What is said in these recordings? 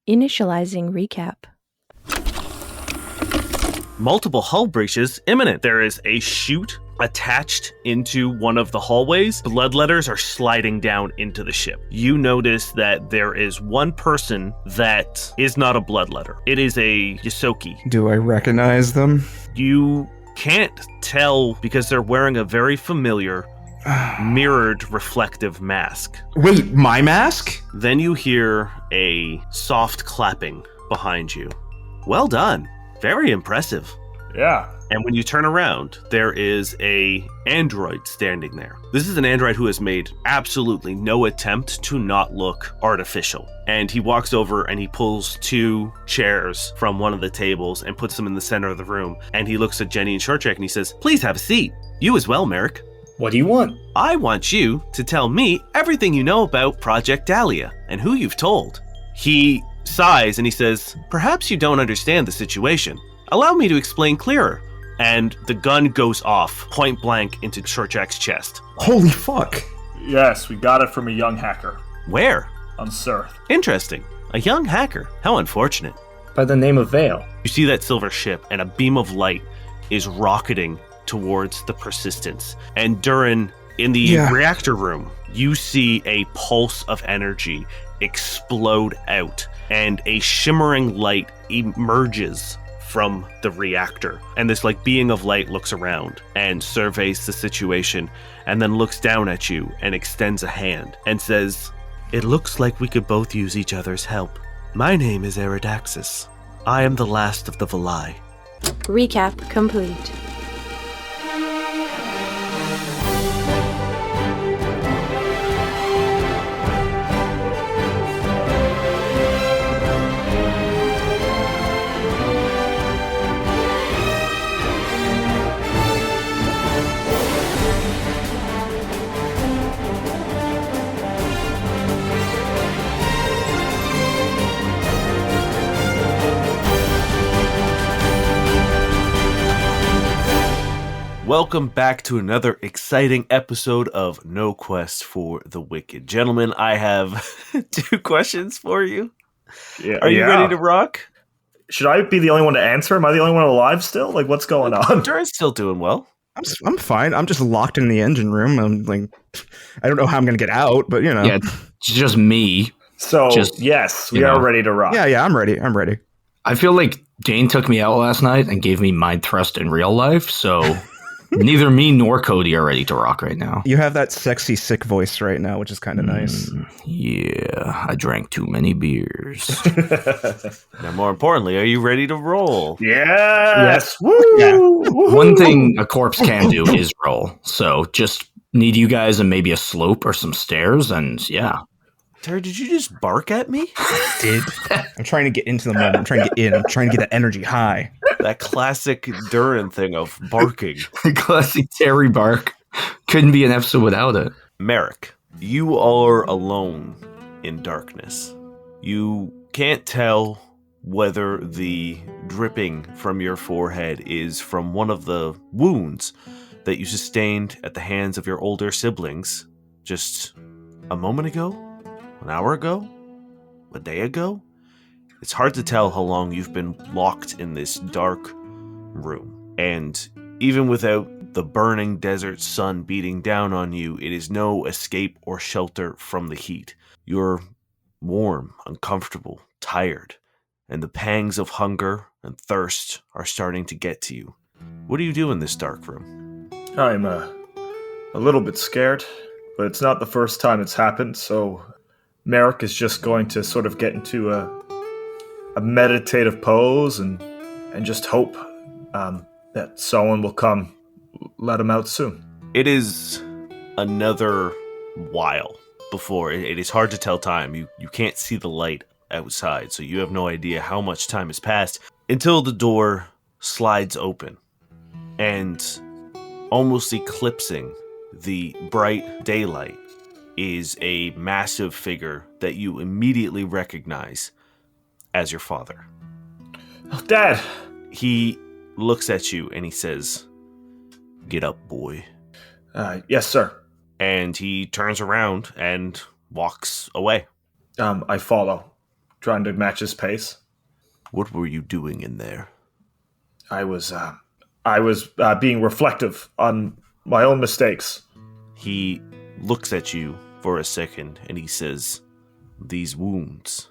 Initializing recap. Multiple hull breaches imminent. There is a chute attached into one of the hallways. Bloodletters are sliding down into the ship. You notice that there is one person that is not a bloodletter. It is a Yosoki. Do I recognize them? You can't tell because they're wearing a very familiar mirrored reflective mask. Wait, my mask? Then you hear a soft clapping behind you. Well done. Very impressive. Yeah. And when you turn around, there is a android standing there. This is an android who has made absolutely no attempt to not look artificial. And he walks over and he pulls 2 chairs from one of the tables and puts them in the center of the room. And he looks at Jenny and Shortjack and he says, "Please have a seat. You as well, Merrick. What do you want? I want you to tell me everything you know about Project Dahlia and who you've told." He sighs and he says, "Perhaps you don't understand the situation. Allow me to explain clearer." And the gun goes off, point blank, into Shortjack's chest. Holy fuck. Yes, we got it from a young hacker Where? on Surth. Interesting. A young hacker. How unfortunate. By the name of Vale. You see that silver ship, and a beam of light is rocketing towards the Persistence. And Durrin, in the reactor room, you see a pulse of energy explode out, and a shimmering light emerges from the reactor. And this being of light looks around and surveys the situation, and then looks down at you and extends a hand and says, "It looks like we could both use each other's help. My name is Eridaxis. I am the last of the Valai." Recap complete. Welcome back to another exciting episode of No Quest for the Wicked. Gentlemen, I have 2 questions for you. Yeah. Are you ready to rock? Should I be the only one to answer? Am I the only one alive still? What's going on? Durrin's still doing well. I'm fine. I'm just locked in the engine room. I don't know how I'm going to get out, but you know. Yeah, it's just me. So, yes, we are ready to rock. Yeah, I'm ready. I feel like Jane took me out last night and gave me mind thrust in real life, so neither me nor Cody are ready to rock right now. You have that sexy, sick voice right now, which is kind of nice. Yeah, I drank too many beers. Now, more importantly, are you ready to roll? Yes! Woo! Yeah. One thing a corpse can do is roll, so just need you guys and maybe a slope or some stairs, and yeah. Terry, did you just bark at me? I'm trying to get into the moment. I'm trying to get in. I'm trying to get that energy high. That classic Durrin thing of barking. Classic Terry bark. Couldn't be an episode without it. Merrick, you are alone in darkness. You can't tell whether the dripping from your forehead is from one of the wounds that you sustained at the hands of your older siblings just a moment ago, an hour ago, a day ago. It's hard to tell how long you've been locked in this dark room. And even without the burning desert sun beating down on you, it is no escape or shelter from the heat. You're warm, uncomfortable, tired, and the pangs of hunger and thirst are starting to get to you. What do you do in this dark room? I'm a little bit scared, but it's not the first time it's happened, so Merrick is just going to sort of get into a meditative pose and just hope that someone will come let him out soon. It is another while before. It is hard to tell time. You can't see the light outside, so you have no idea how much time has passed until the door slides open, and almost eclipsing the bright daylight is a massive figure that you immediately recognize as your father. Oh, Dad! He looks at you and he says, "Get up, boy." Yes, sir. And he turns around and walks away. I follow. trying to match his pace. What were you doing in there? I was being reflective on my own mistakes. He looks at you for a second and he says, "These wounds,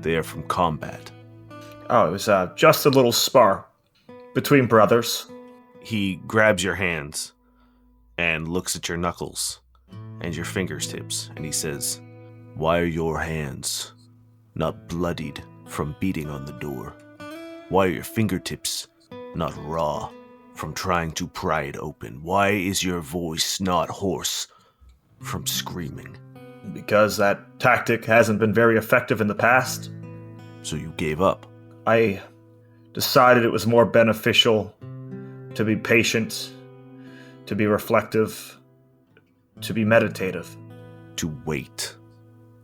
they are from combat." Oh, it was just a little spar between brothers. He grabs your hands and looks at your knuckles and your fingertips, and he says, "Why are your hands not bloodied from beating on the door? Why are your fingertips not raw from trying to pry it open? Why is your voice not hoarse from screaming?" Because that tactic hasn't been very effective in the past. So you gave up. I decided it was more beneficial to be patient, to be reflective, to be meditative. To wait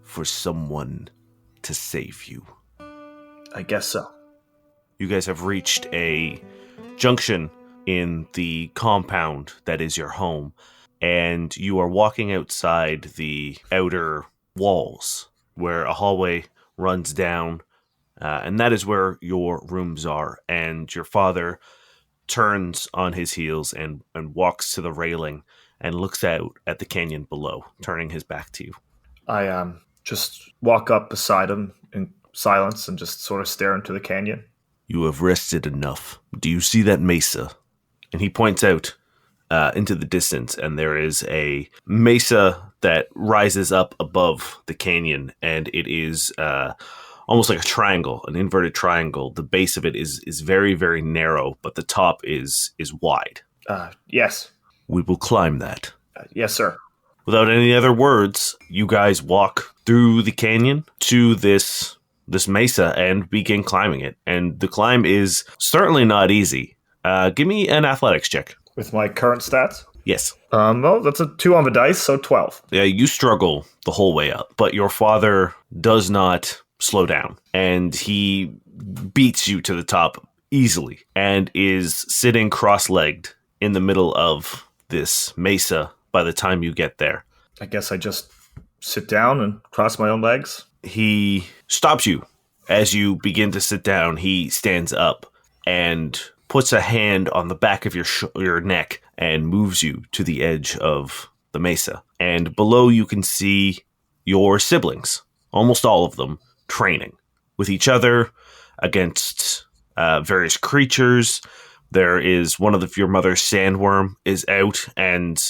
for someone to save you. I guess so. You guys have reached a junction in the compound that is your home, and you are walking outside the outer walls where a hallway runs down, and that is where your rooms are. And your father turns on his heels and walks to the railing and looks out at the canyon below, turning his back to you. I just walk up beside him in silence and just sort of stare into the canyon. "You have rested enough. Do you see that mesa?" And he points out into the distance, and there is a mesa that rises up above the canyon, and it is almost like a triangle, an inverted triangle. The base of it is very, very narrow, but the top is wide. Yes. "We will climb that." Yes, sir. Without any other words, you guys walk through the canyon to this mesa and begin climbing it. And the climb is certainly not easy. Give me an athletics check. With my current stats? Yes. Well, that's a 2 on the dice, so 12. Yeah, you struggle the whole way up, but your father does not slow down, and he beats you to the top easily and is sitting cross-legged in the middle of this mesa by the time you get there. I guess I just sit down and cross my own legs. He stops you as you begin to sit down. He stands up and puts a hand on the back of your neck and moves you to the edge of the mesa. And below you can see your siblings, almost all of them, training with each other against various creatures. There is one of your mother's sandworm is out and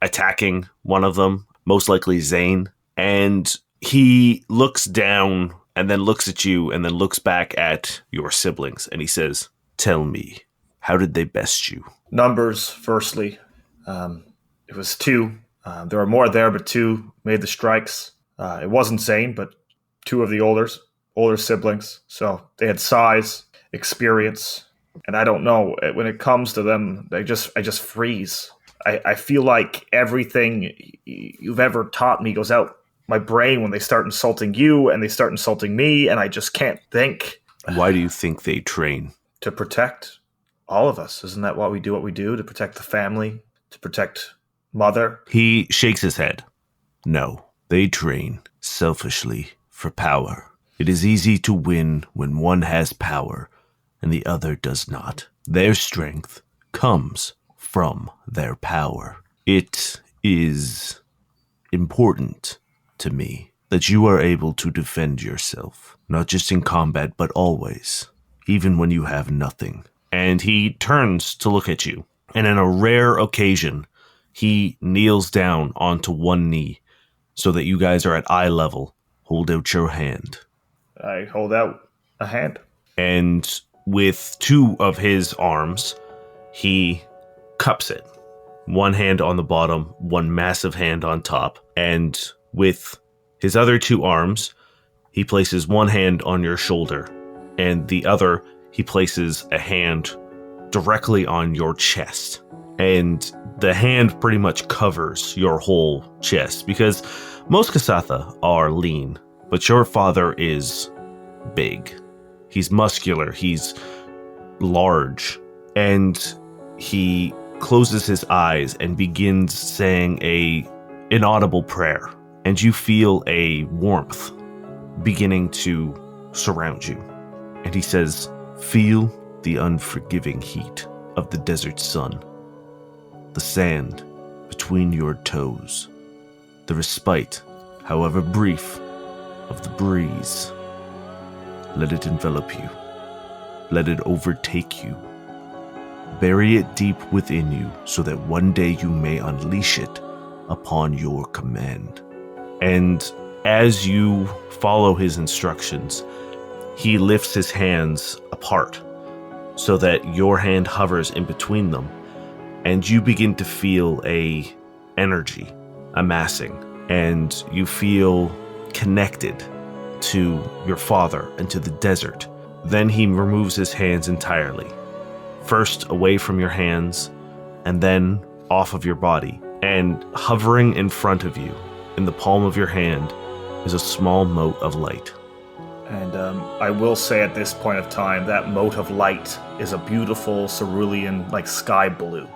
attacking one of them, most likely Zane. And he looks down and then looks at you and then looks back at your siblings and he says, "Tell me, how did they best you?" Numbers, firstly. It was 2. There were more there, but 2 made the strikes. It wasn't Zane, but 2 of the older siblings. So they had size, experience, and I don't know. When it comes to them, I just freeze. I feel like everything you've ever taught me goes out my brain when they start insulting you and they start insulting me, and I just can't think. Why do you think they train? To protect all of us. Isn't that what we do? To protect the family, to protect mother. He shakes his head. No, they train selfishly for power. It is easy to win when one has power and the other does not. Their strength comes from their power. It is important to me that you are able to defend yourself, not just in combat, but always, even when you have nothing. And he turns to look at you, and in a rare occasion, he kneels down onto one knee so that you guys are at eye level. Hold out your hand. I hold out a hand. And with 2 of his arms, he cups it. One hand on the bottom, one massive hand on top. And with his other 2 arms, he places one hand on your shoulder, and the other, he places a hand directly on your chest. And the hand pretty much covers your whole chest, because most Kasatha are lean, but your father is big. He's muscular, he's large, and he closes his eyes and begins saying a inaudible prayer, and you feel a warmth beginning to surround you. And he says, "Feel the unforgiving heat of the desert sun, the sand between your toes, the respite, however brief, of the breeze. Let it envelop you. Let it overtake you. Bury it deep within you so that one day you may unleash it upon your command." And as you follow his instructions, he lifts his hands apart so that your hand hovers in between them, and you begin to feel a energy amassing, and you feel connected to your father and to the desert. Then he removes his hands entirely, first away from your hands and then off of your body, and hovering in front of you in the palm of your hand is a small mote of light. And I will say at this point of time, that mote of light is a beautiful cerulean, like sky blue,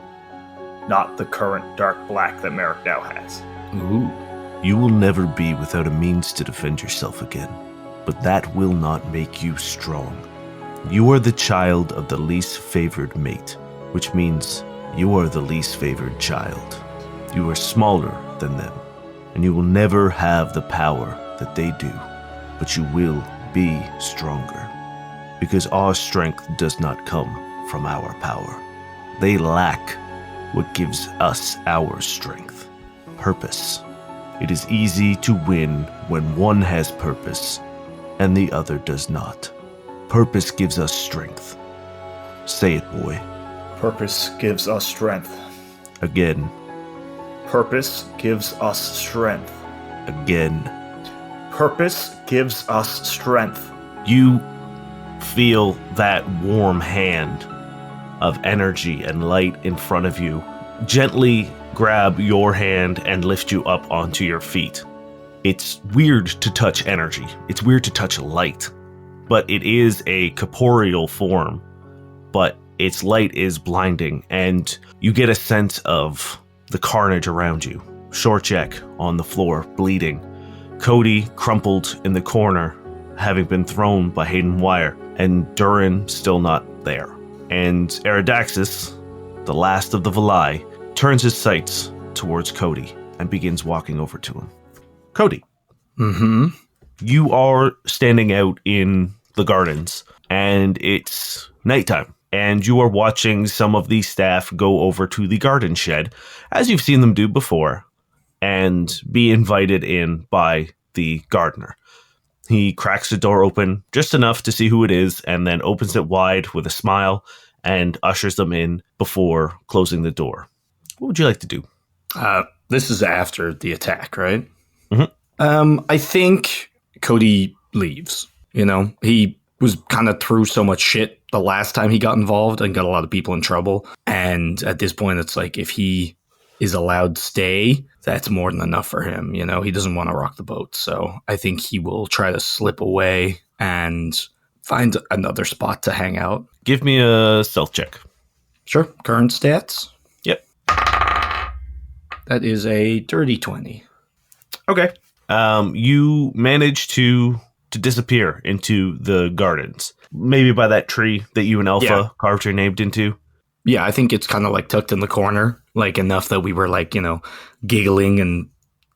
not the current dark black that Merrick now has. Ooh. You will never be without a means to defend yourself again, but that will not make you strong. You are the child of the least favored mate, which means you are the least favored child. You are smaller than them, and you will never have the power that they do, but you will be stronger, because our strength does not come from our power. They lack what gives us our strength: purpose. It is easy to win when one has purpose and the other does not. Purpose gives us strength. Say it, boy. Purpose gives us strength. Again. Purpose gives us strength. Again. Purpose gives us strength. You feel that warm hand of energy and light in front of you gently grab your hand and lift you up onto your feet. It's weird to touch energy. It's weird to touch light. But it is a corporeal form. But its light is blinding, and you get a sense of the carnage around you. Shortcheck on the floor, bleeding. Cody crumpled in the corner, having been thrown by Hayden Wire, and Durrin still not there. And Eridaxis, the last of the Valai, turns his sights towards Cody and begins walking over to him. Cody. Mm-hmm. You are standing out in the gardens, and it's nighttime, and you are watching some of the staff go over to the garden shed, as you've seen them do before, and be invited in by the gardener. He cracks the door open just enough to see who it is, and then opens it wide with a smile and ushers them in before closing the door. What would you like to do? This is after the attack, right? Mm-hmm. I think Cody leaves. You know, he was kind of through so much shit the last time he got involved and got a lot of people in trouble. And at this point, it's like, if he is allowed to stay, that's more than enough for him. You know, he doesn't want to rock the boat. So I think he will try to slip away and find another spot to hang out. Give me a stealth check. Sure. Current stats. Yep. That is a dirty 20. Okay. You manage to disappear into the gardens. Maybe by that tree that you and Alpha carved your name into. Yeah, I think it's kind of like tucked in the corner, like enough that we were like, you know, giggling and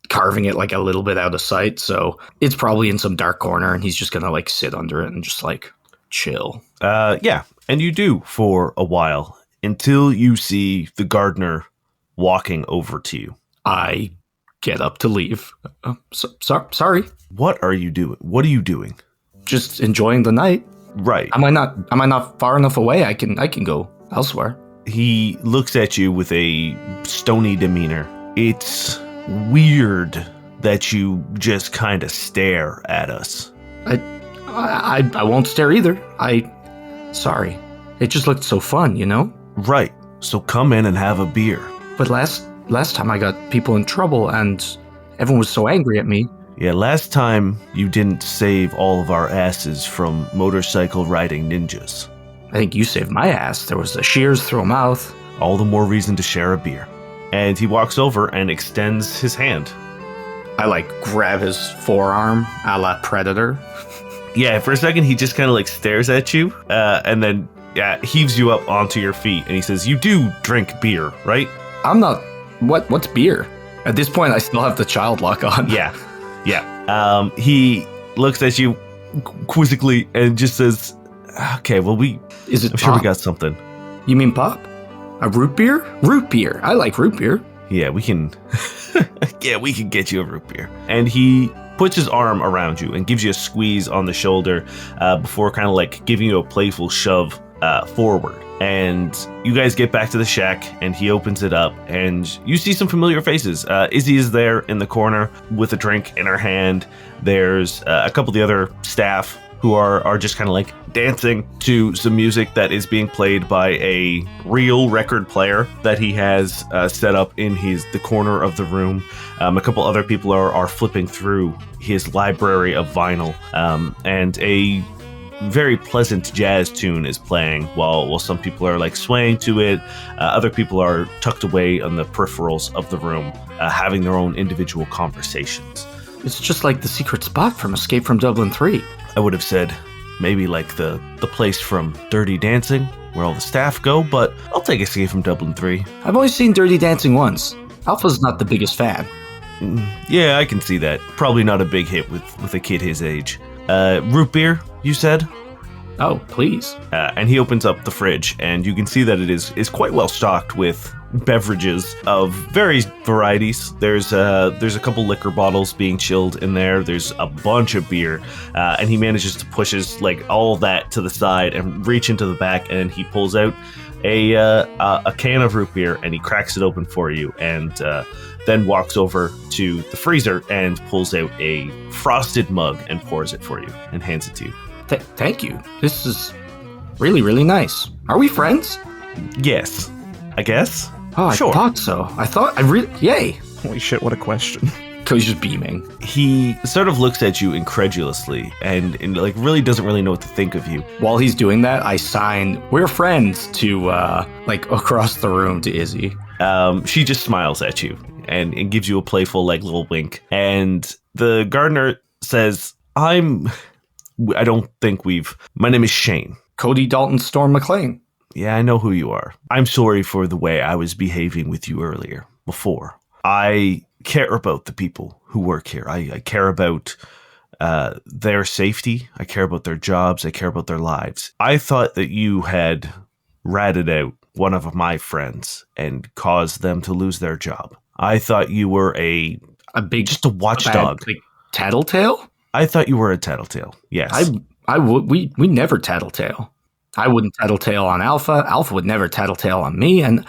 carving it like a little bit out of sight. So it's probably in some dark corner, and he's just going to like sit under it and just like chill. Yeah, and you do for a while until you see the gardener walking over to you. I get up to leave. Sorry. What are you doing? What are you doing? Just enjoying the night. Right. Am I not far enough away? I can go elsewhere. He looks at you with a stony demeanor. It's weird that you just kind of stare at us. I won't stare either. Sorry. It just looked so fun, you know? Right. So come in and have a beer. But last time I got people in trouble and everyone was so angry at me. Yeah, last time you didn't save all of our asses from motorcycle riding ninjas. I think you saved my ass. There was the shears through a mouth. All the more reason to share a beer. And he walks over and extends his hand. I like grab his forearm a la Predator. Yeah, for a second, he just kind of like stares at you and then heaves you up onto your feet. And he says, you do drink beer, right? I'm not... What's beer? At this point, I still have the child lock on. Yeah. He looks at you quizzically and just says, okay, well, Is it I'm sure we pop? got something. You mean pop? A root beer? Root beer. I like root beer. Yeah, we can we can get you a root beer. And he puts his arm around you and gives you a squeeze on the shoulder before kind of like giving you a playful shove forward. And you guys get back to the shack and he opens it up and you see some familiar faces. Izzy is there in the corner with a drink in her hand. There's a couple of the other staff who are just kind of like dancing to some music that is being played by a real record player that he has set up in the corner of the room. A couple other people are flipping through his library of vinyl, and a very pleasant jazz tune is playing while some people are like swaying to it. Other people are tucked away on the peripherals of the room, having their own individual conversations. It's just like the secret spot from Escape from Dublin 3. I would have said maybe like the place from Dirty Dancing, where all the staff go, but I'll take Escape from Dublin 3. I've only seen Dirty Dancing once. Alpha's not the biggest fan. Yeah, I can see that. Probably not a big hit with a kid his age. Root beer, you said? Oh, please. And he opens up the fridge, and you can see that it is quite well stocked with beverages of various varieties. There's a couple liquor bottles being chilled in there. There's a bunch of beer, and he manages to push his like all of that to the side and reach into the back, and he pulls out a can of root beer and he cracks it open for you, and then walks over to the freezer and pulls out a frosted mug and pours it for you and hands it to you. Thank you. This is really, really nice. Are we friends? Yes, I guess. Oh, Sure. I thought so. Yay. Holy shit, what a question. Cody's just beaming. He sort of looks at you incredulously and like really doesn't really know what to think of you. While he's doing that, I sign, we're friends, to like across the room to Izzy. She just smiles at you and gives you a playful like little wink. And the gardener says, I don't think my name is Shane. Cody Dalton Storm McLean. Yeah, I know who you are. I'm sorry for the way I was behaving with you before. I care about the people who work here. I care about their safety. I care about their jobs. I care about their lives. I thought that you had ratted out one of my friends and caused them to lose their job. I thought you were just a watchdog. Like tattletale? I thought you were a tattletale. Yes. We never tattletale. I wouldn't tattletale on Alpha. Alpha would never tattletale on me, and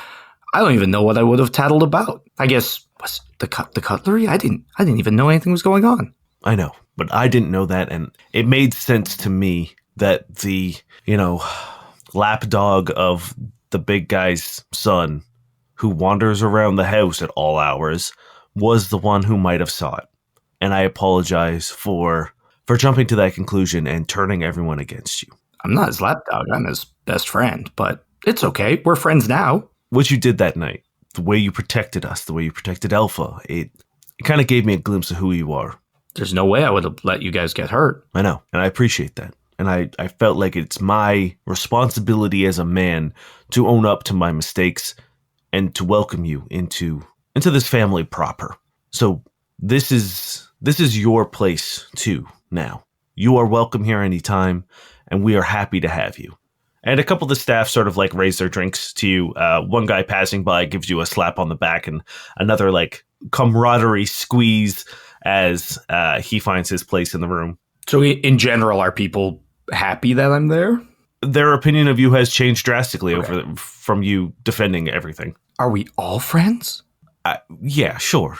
I don't even know what I would have tattled about. I guess was the cutlery. I didn't even know anything was going on. I know, but I didn't know that, and it made sense to me that the lapdog of the big guy's son, who wanders around the house at all hours, was the one who might have saw it. And I apologize for jumping to that conclusion and turning everyone against you. I'm not his lapdog. I'm his best friend, but it's okay. We're friends now. What you did that night, the way you protected us, the way you protected Alpha, it kind of gave me a glimpse of who you are. There's no way I would have let you guys get hurt. I know, and I appreciate that. And I felt like it's my responsibility as a man to own up to my mistakes and to welcome you into this family proper. So this is your place too now. You are welcome here anytime, and we are happy to have you. And a couple of the staff sort of like raise their drinks to you. One guy passing by gives you a slap on the back, and another like camaraderie squeeze as he finds his place in the room. So in general, are people happy that I'm there? Their opinion of you has changed drastically from you defending everything. Are we all friends? Yeah, sure.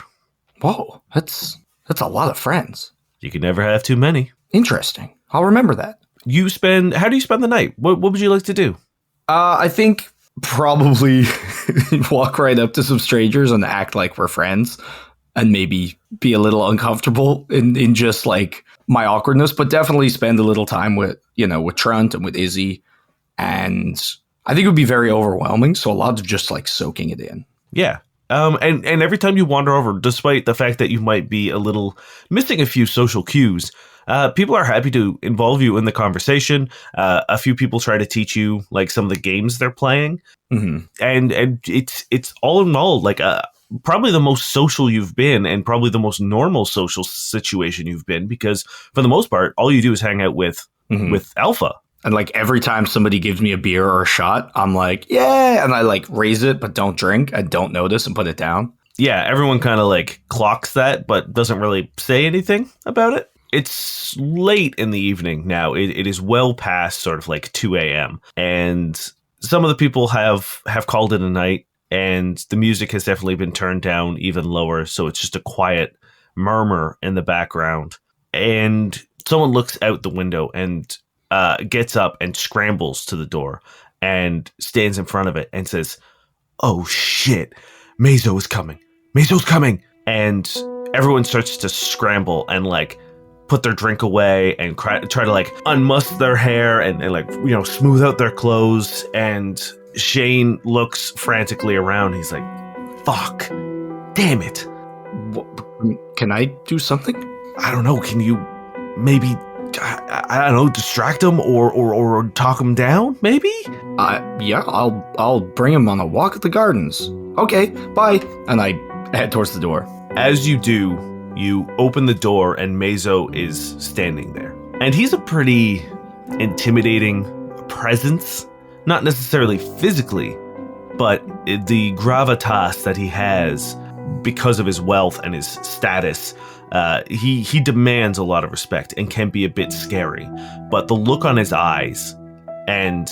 Whoa, that's a lot of friends. You can never have too many. Interesting. I'll remember that. How do you spend the night? What would you like to do? I think probably walk right up to some strangers and act like we're friends, and maybe be a little uncomfortable in just like my awkwardness, but definitely spend a little time with Trunt and with Izzy. And I think it would be very overwhelming. So a lot of just like soaking it in. Yeah. And every time you wander over, despite the fact that you might be a little missing a few social cues, People are happy to involve you in the conversation. A few people try to teach you like some of the games they're playing, Mm-hmm. and it's all in all like probably the most social you've been, and probably the most normal social situation you've been, because for the most part, all you do is hang out with Alpha. And like every time somebody gives me a beer or a shot, I'm like, yeah, and I like raise it but don't drink and don't notice and put it down. Yeah, everyone kind of like clocks that, but doesn't really say anything about it. It's late in the evening now. It is well past sort of like 2 a.m. And some of the people have called it a night, and the music has definitely been turned down even lower. So it's just a quiet murmur in the background. And someone looks out the window and gets up and scrambles to the door and stands in front of it and says, "Oh shit, Mazo is coming. Mazo's coming." And everyone starts to scramble and like put their drink away and try to like unmusk their hair and like, you know, smooth out their clothes. And Shane looks frantically around. He's like, fuck, damn it. Can I do something? I don't know. Can you maybe, I don't know, distract him or talk him down, maybe? Yeah, I'll bring him on a walk at the gardens. Okay, bye. And I head towards the door. As you do, you open the door and Mazo is standing there. And he's a pretty intimidating presence, not necessarily physically, but the gravitas that he has because of his wealth and his status. He demands a lot of respect and can be a bit scary. But the look on his eyes and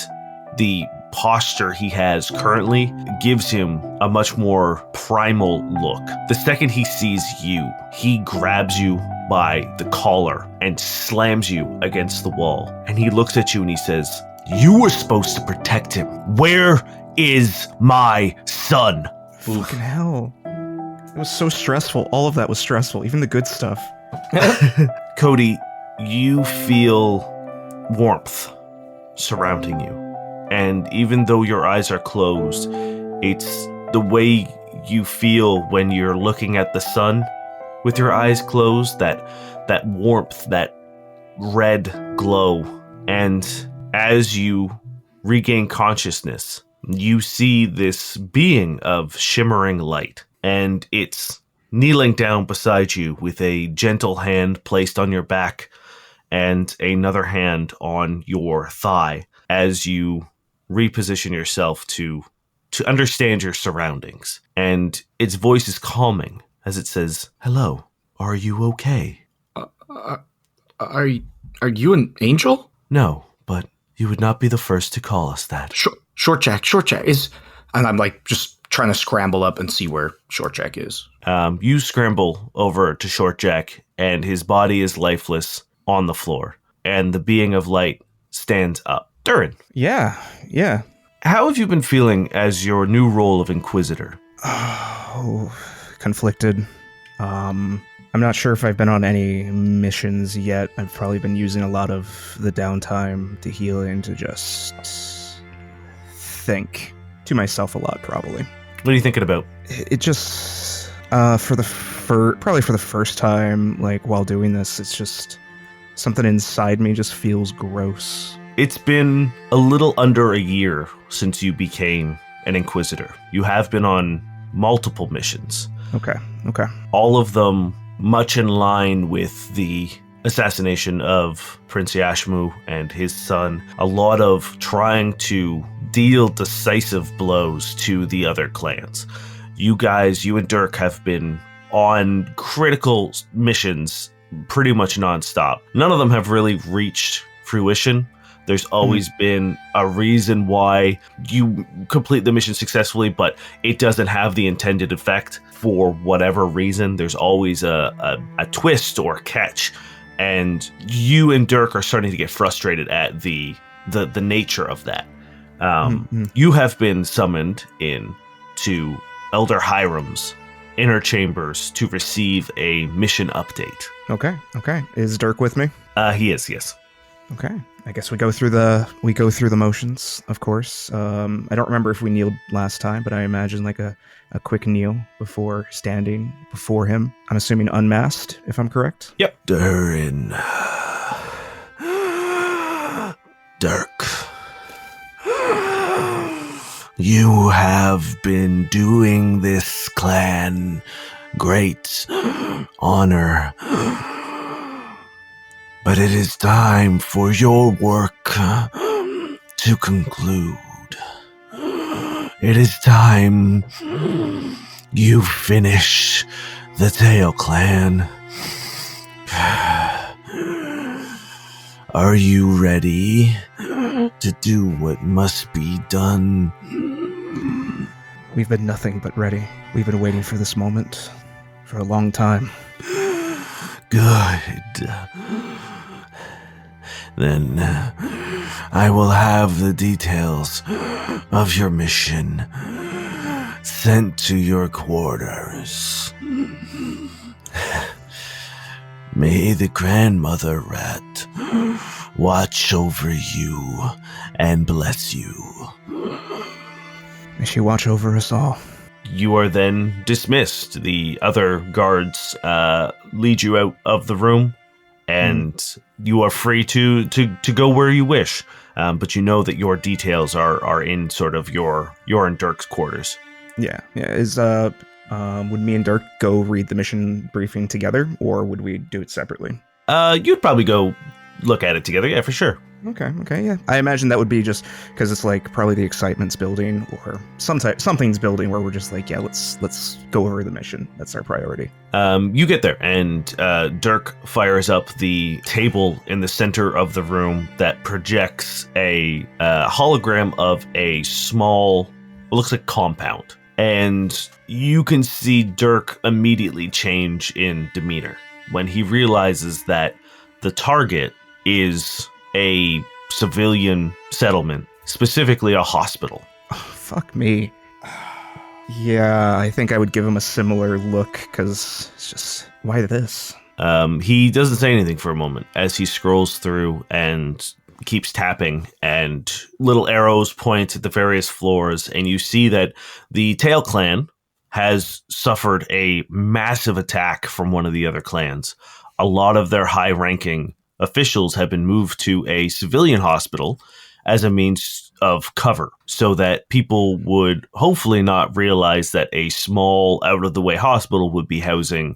the posture he has currently gives him a much more primal look. The second he sees you, he grabs you by the collar and slams you against the wall. And he looks at you and he says, "You were supposed to protect him. Where is my son?" Fucking hell. It was so stressful. All of that was stressful, even the good stuff. Cody, you feel warmth surrounding you. And even though your eyes are closed, it's the way you feel when you're looking at the sun with your eyes closed, that warmth, that red glow. And as you regain consciousness, you see this being of shimmering light. And it's kneeling down beside you with a gentle hand placed on your back and another hand on your thigh as you reposition yourself to understand your surroundings. And its voice is calming as it says, "Hello, are you okay?" Are you an angel? "No, but you would not be the first to call us that." Short Jack is, and I'm like just trying to scramble up and see where Short Jack is. You scramble over to Short Jack, and his body is lifeless on the floor, and the being of light stands up. Durrin. Yeah. How have you been feeling as your new role of Inquisitor? Oh, conflicted. I'm not sure if I've been on any missions yet. I've probably been using a lot of the downtime to heal and to just think to myself a lot, probably. What are you thinking about? It just, probably for the first time, like while doing this, it's just something inside me just feels gross. It's been a little under a year since you became an Inquisitor. You have been on multiple missions. Okay. All of them much in line with the assassination of Prince Yashmu and his son. A lot of trying to deal decisive blows to the other clans. You and Dirk have been on critical missions pretty much nonstop. None of them have really reached fruition. There's always been a reason why you complete the mission successfully, but it doesn't have the intended effect for whatever reason. There's always a twist or a catch. And you and Dirk are starting to get frustrated at the nature of that. You have been summoned in to Elder Hiram's inner chambers to receive a mission update. Okay. Is Dirk with me? He is, yes. Okay. I guess we go through the motions, of course. I don't remember if we kneeled last time, but I imagine like a quick kneel before standing before him. I'm assuming unmasked, if I'm correct. Yep. Durrin, Dirk, you have been doing this clan great honor, but it is time for your work to conclude. It is time you finish the Tail Clan. Are you ready to do what must be done? We've been nothing but ready. We've been waiting for this moment for a long time. Good. Then I will have the details of your mission sent to your quarters. May the grandmother rat watch over you and bless you. May she watch over us all. You are then dismissed. The other guards lead you out of the room, and you are free to go where you wish. But you know that your details are in sort of your and Dirk's quarters. Yeah. Would me and Dirk go read the mission briefing together, or would we do it separately? You'd probably go look at it together, yeah, for sure. Okay, yeah. I imagine that would be just because it's like probably the excitement's building, or something's building where we're just like, yeah, let's go over the mission. That's our priority. You get there, and Dirk fires up the table in the center of the room that projects a hologram of a small, it looks like compound. And you can see Dirk immediately change in demeanor when he realizes that the target is a civilian settlement, specifically a hospital. Oh, fuck me. Yeah, I think I would give him a similar look, because it's just, why this? He doesn't say anything for a moment as he scrolls through and keeps tapping, and little arrows point at the various floors, and you see that the Tail Clan has suffered a massive attack from one of the other clans. A lot of their high-ranking officials have been moved to a civilian hospital as a means of cover, so that people would hopefully not realize that a small, out-of-the-way hospital would be housing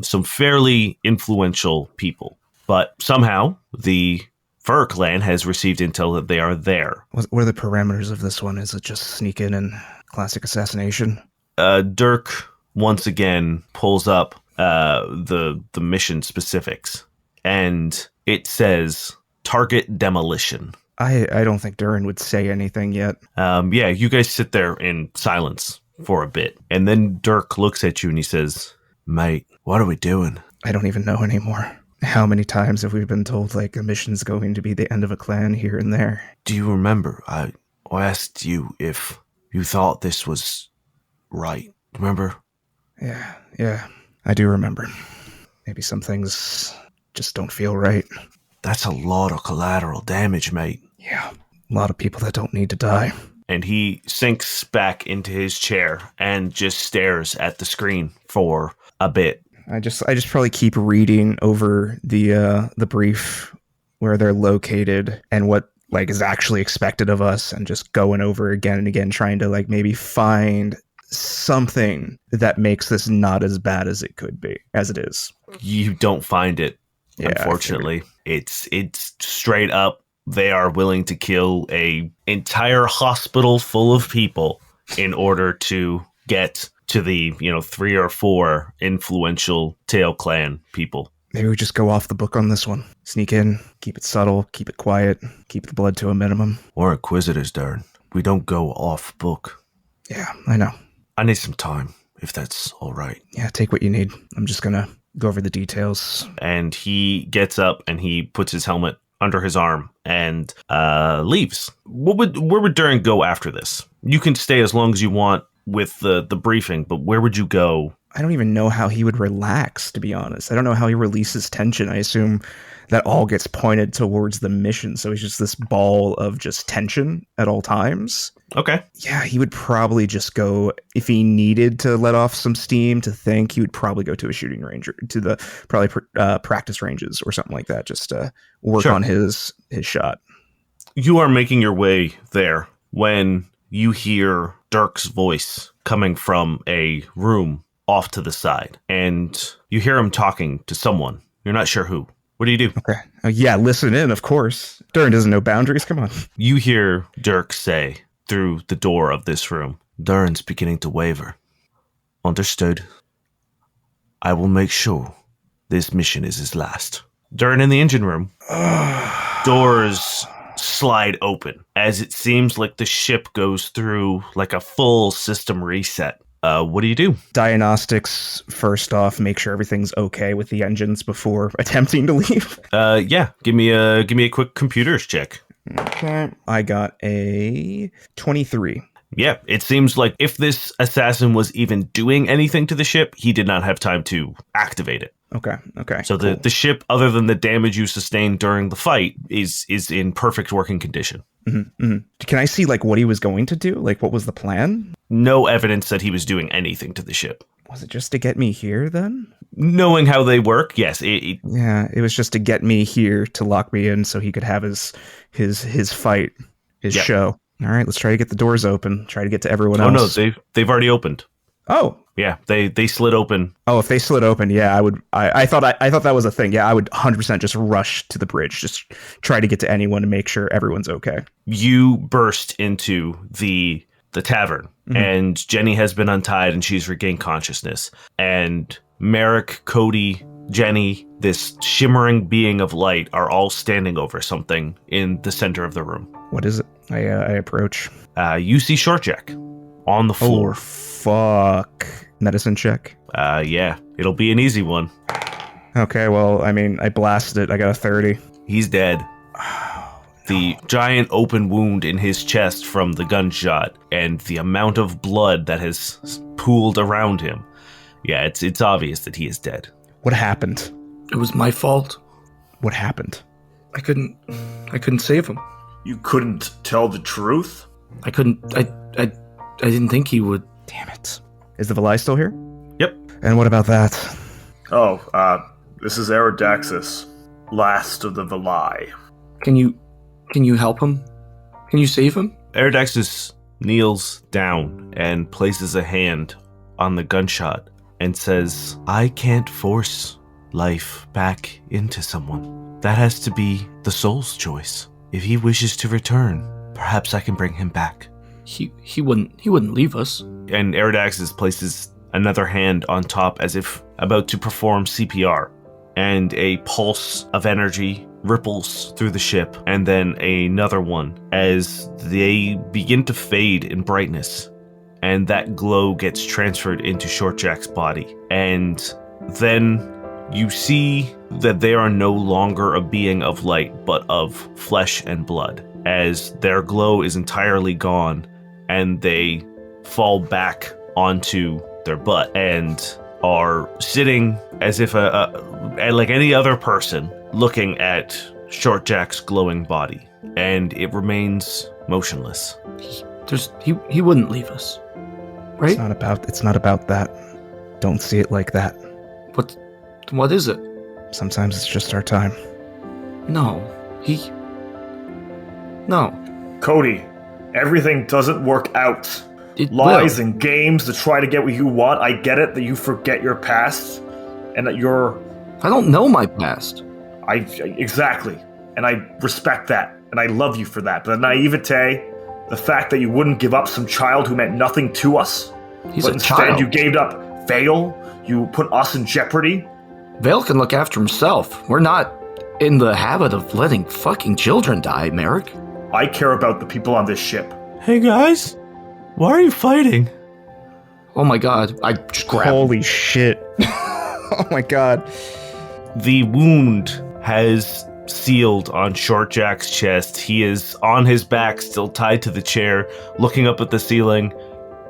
some fairly influential people. But somehow, the Fur Clan has received intel that they are there. What are the parameters of this one? Is it just sneak in and classic assassination? Dirk once again pulls up the mission specifics, and it says target demolition. I don't think Durrin would say anything yet. Yeah, you guys sit there in silence for a bit, and then Dirk looks at you and he says, "Mate, what are we doing?" I don't even know anymore. How many times have we been told, like, a mission's going to be the end of a clan here and there? Do you remember? I asked you if you thought this was right. Remember? Yeah, I do remember. Maybe some things just don't feel right. That's a lot of collateral damage, mate. Yeah, a lot of people that don't need to die. And he sinks back into his chair and just stares at the screen for a bit. I just probably keep reading over the brief where they're located and what like is actually expected of us, and just going over again and again, trying to like maybe find something that makes this not as bad as it could be, as it is. You don't find it, Yeah, unfortunately. It's straight up. They are willing to kill a entire hospital full of people in order to get to the 3 or 4 influential Tail Clan people. Maybe we just go off the book on this one. Sneak in, keep it subtle, keep it quiet, keep the blood to a minimum. We're inquisitors, Durrin. We don't go off book. Yeah, I know. I need some time, if that's all right. Yeah, take what you need. I'm just gonna go over the details. And he gets up and he puts his helmet under his arm and leaves. Where would Durrin go after this? You can stay as long as you want with the briefing, but where would you go? I don't even know how he would relax, to be honest. I don't know how he releases tension. I assume that all gets pointed towards the mission, so he's just this ball of just tension at all times. Okay. Yeah, he would probably just go, if he needed to let off some steam to think, he would probably go to a shooting range, or to the probably practice ranges or something like that, just to work on his shot. You are making your way there when you hear Dirk's voice coming from a room off to the side, and you hear him talking to someone. You're not sure who. What do you do? Okay. Yeah, listen in, of course. Durrin doesn't know boundaries. Come on. You hear Dirk say through the door of this room, Durrin's beginning to waver. Understood. I will make sure this mission is his last. Durrin in the engine room. Doors slide open as it seems like the ship goes through like a full system reset. What do you do? Diagnostics, first off, make sure everything's okay with the engines before attempting to leave. Yeah. Give me a quick computers check. Okay. I got a 23. Yeah, it seems like if this assassin was even doing anything to the ship, he did not have time to activate it. Okay. So cool. the ship, other than the damage you sustained during the fight, is in perfect working condition. Mm-hmm. Can I see like what he was going to do? Like what was the plan? No evidence that he was doing anything to the ship. Was it just to get me here then? Knowing how they work, yes. Yeah, it was just to get me here to lock me in so he could have his fight, his show. All right, let's try to get the doors open. Try to get to everyone else. Oh no, they've already opened. Oh. Yeah, they slid open. Oh, if they slid open, yeah, I would. I thought that was a thing. Yeah, I would 100% just rush to the bridge, just try to get to anyone to make sure everyone's okay. You burst into the tavern, and Jenny has been untied and she's regained consciousness. And Merrick, Cody, Jenny, this shimmering being of light are all standing over something in the center of the room. What is it? I approach. You see Shortjack on the floor. Oh, fuck. Medicine check? Yeah, it'll be an easy one. Okay, well, I mean, I blasted it. I got a 30. He's dead. The giant open wound in his chest from the gunshot and the amount of blood that has pooled around him. Yeah, it's obvious that he is dead. What happened? It was my fault. What happened? I couldn't save him. You couldn't tell the truth? I didn't think he would. Damn it. Is the Valai still here? Yep. And what about that? Oh, this is Eridaxis, last of the Valai. Can you help him? Can you save him? Eridaxis kneels down and places a hand on the gunshot and says, I can't force life back into someone. That has to be the soul's choice. If he wishes to return, perhaps I can bring him back. He wouldn't leave us. And Eridaxis places another hand on top as if about to perform CPR. And a pulse of energy ripples through the ship, and then another one as they begin to fade in brightness. And that glow gets transferred into Shortjack's body. And then you see that they are no longer a being of light, but of flesh and blood, as their glow is entirely gone, and they fall back onto their butt and are sitting as if like any other person looking at Shortjack's glowing body, and it remains motionless. He wouldn't leave us, right? It's not about that. Don't see it like that. What is it? Sometimes it's just our time. No. Cody, everything doesn't work out. It Lies will. and games to try to get what you want. I get it that you forget your past and that you're... I don't know my past. Exactly. And I respect that. And I love you for that. But the naivete, the fact that you wouldn't give up some child who meant nothing to us, He's but a instead child. you gave up Vale, you put us in jeopardy. Vale can look after himself. We're not in the habit of letting fucking children die, Merrick. I care about the people on this ship. Hey guys, why are you fighting? Oh my god. I just grabbed him. Holy shit. Oh my god. The wound has sealed on Shortjack's chest. He is on his back, still tied to the chair, looking up at the ceiling,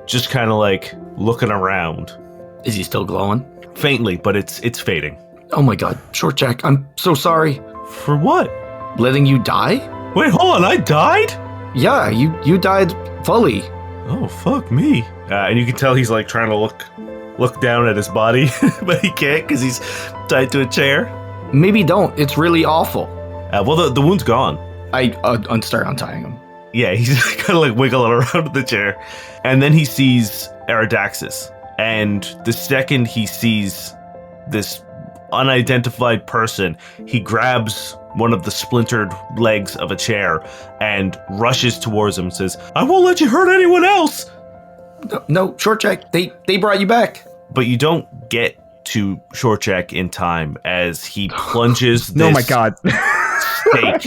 just kind of like looking around. Is he still glowing? Faintly, but it's fading. Oh my god. Shortjack, I'm so sorry. For what? Letting you die? Wait, hold on, I died? Yeah, you died fully. Oh, fuck me. And you can tell he's like trying to look down at his body, but he can't because he's tied to a chair. Maybe don't. It's really awful. Well, the wound's gone. I start untying him. Yeah, he's kind of like wiggling around in the chair. And then he sees Eridaxis. And the second he sees this unidentified person, he grabs one of the splintered legs of a chair and rushes towards him and says, I won't let you hurt anyone else! No, Short Jack, they brought you back. But you don't get to Short Jack in time as he plunges this Oh my god. stake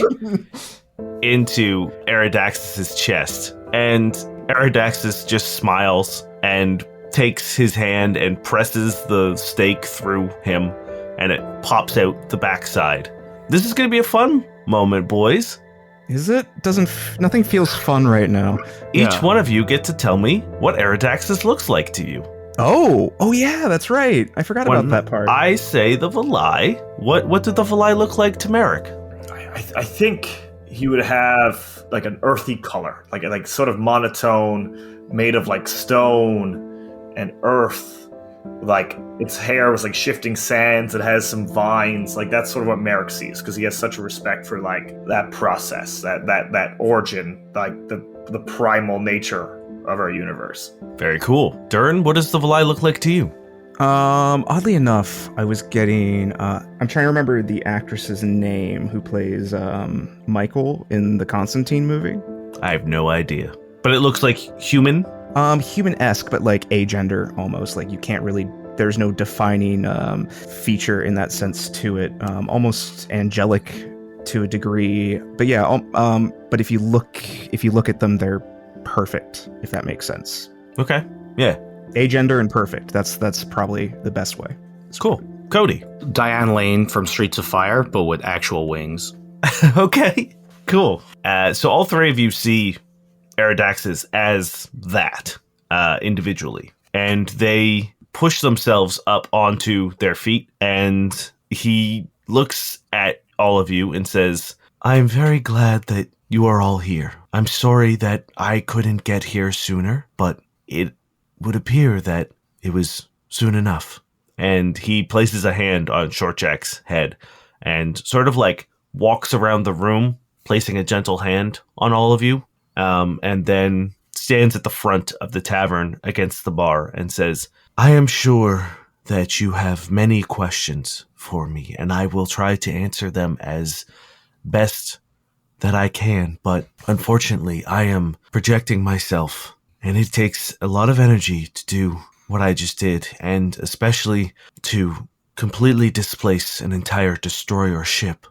into Eridaxis' chest. And Eridaxis just smiles and takes his hand and presses the stake through him, and it pops out the backside. This is going to be a fun moment, boys. Is it? Nothing feels fun right now. Each one of you get to tell me what Eridaxis looks like to you. Oh yeah, that's right. I forgot about that part. I say the Valai. What did the Valai look like to Merrick? I think he would have like an earthy color, like sort of monotone, made of like stone and earth. Like its hair was like shifting sands. It has some vines. Like that's sort of what Merrick sees because he has such a respect for like that process, that origin, like the primal nature of our universe. Very cool. Durrin, what does the Valai look like to you? Oddly enough, I was getting, I'm trying to remember the actress's name who plays, Michael in the Constantine movie. I have no idea. But it looks like human? Human-esque, but like agender almost. Like you can't really, there's no defining, feature in that sense to it. Almost angelic to a degree. But yeah, but if you look at them, they're perfect, if that makes sense. Okay. Yeah. Agender and perfect. That's probably the best way. It's cool. Cody. Diane Lane from Streets of Fire, but with actual wings. Okay. Cool. So all three of you see Eridaxis as that individually. And they push themselves up onto their feet. And he looks at all of you and says, I'm very glad that you are all here. I'm sorry that I couldn't get here sooner, but it would appear that it was soon enough. And he places a hand on Short Jack's head and sort of like walks around the room, placing a gentle hand on all of you, and then stands at the front of the tavern against the bar and says, I am sure that you have many questions for me, and I will try to answer them as best that I can, but unfortunately I am projecting myself, and it takes a lot of energy to do what I just did, and especially to completely displace an entire destroyer ship.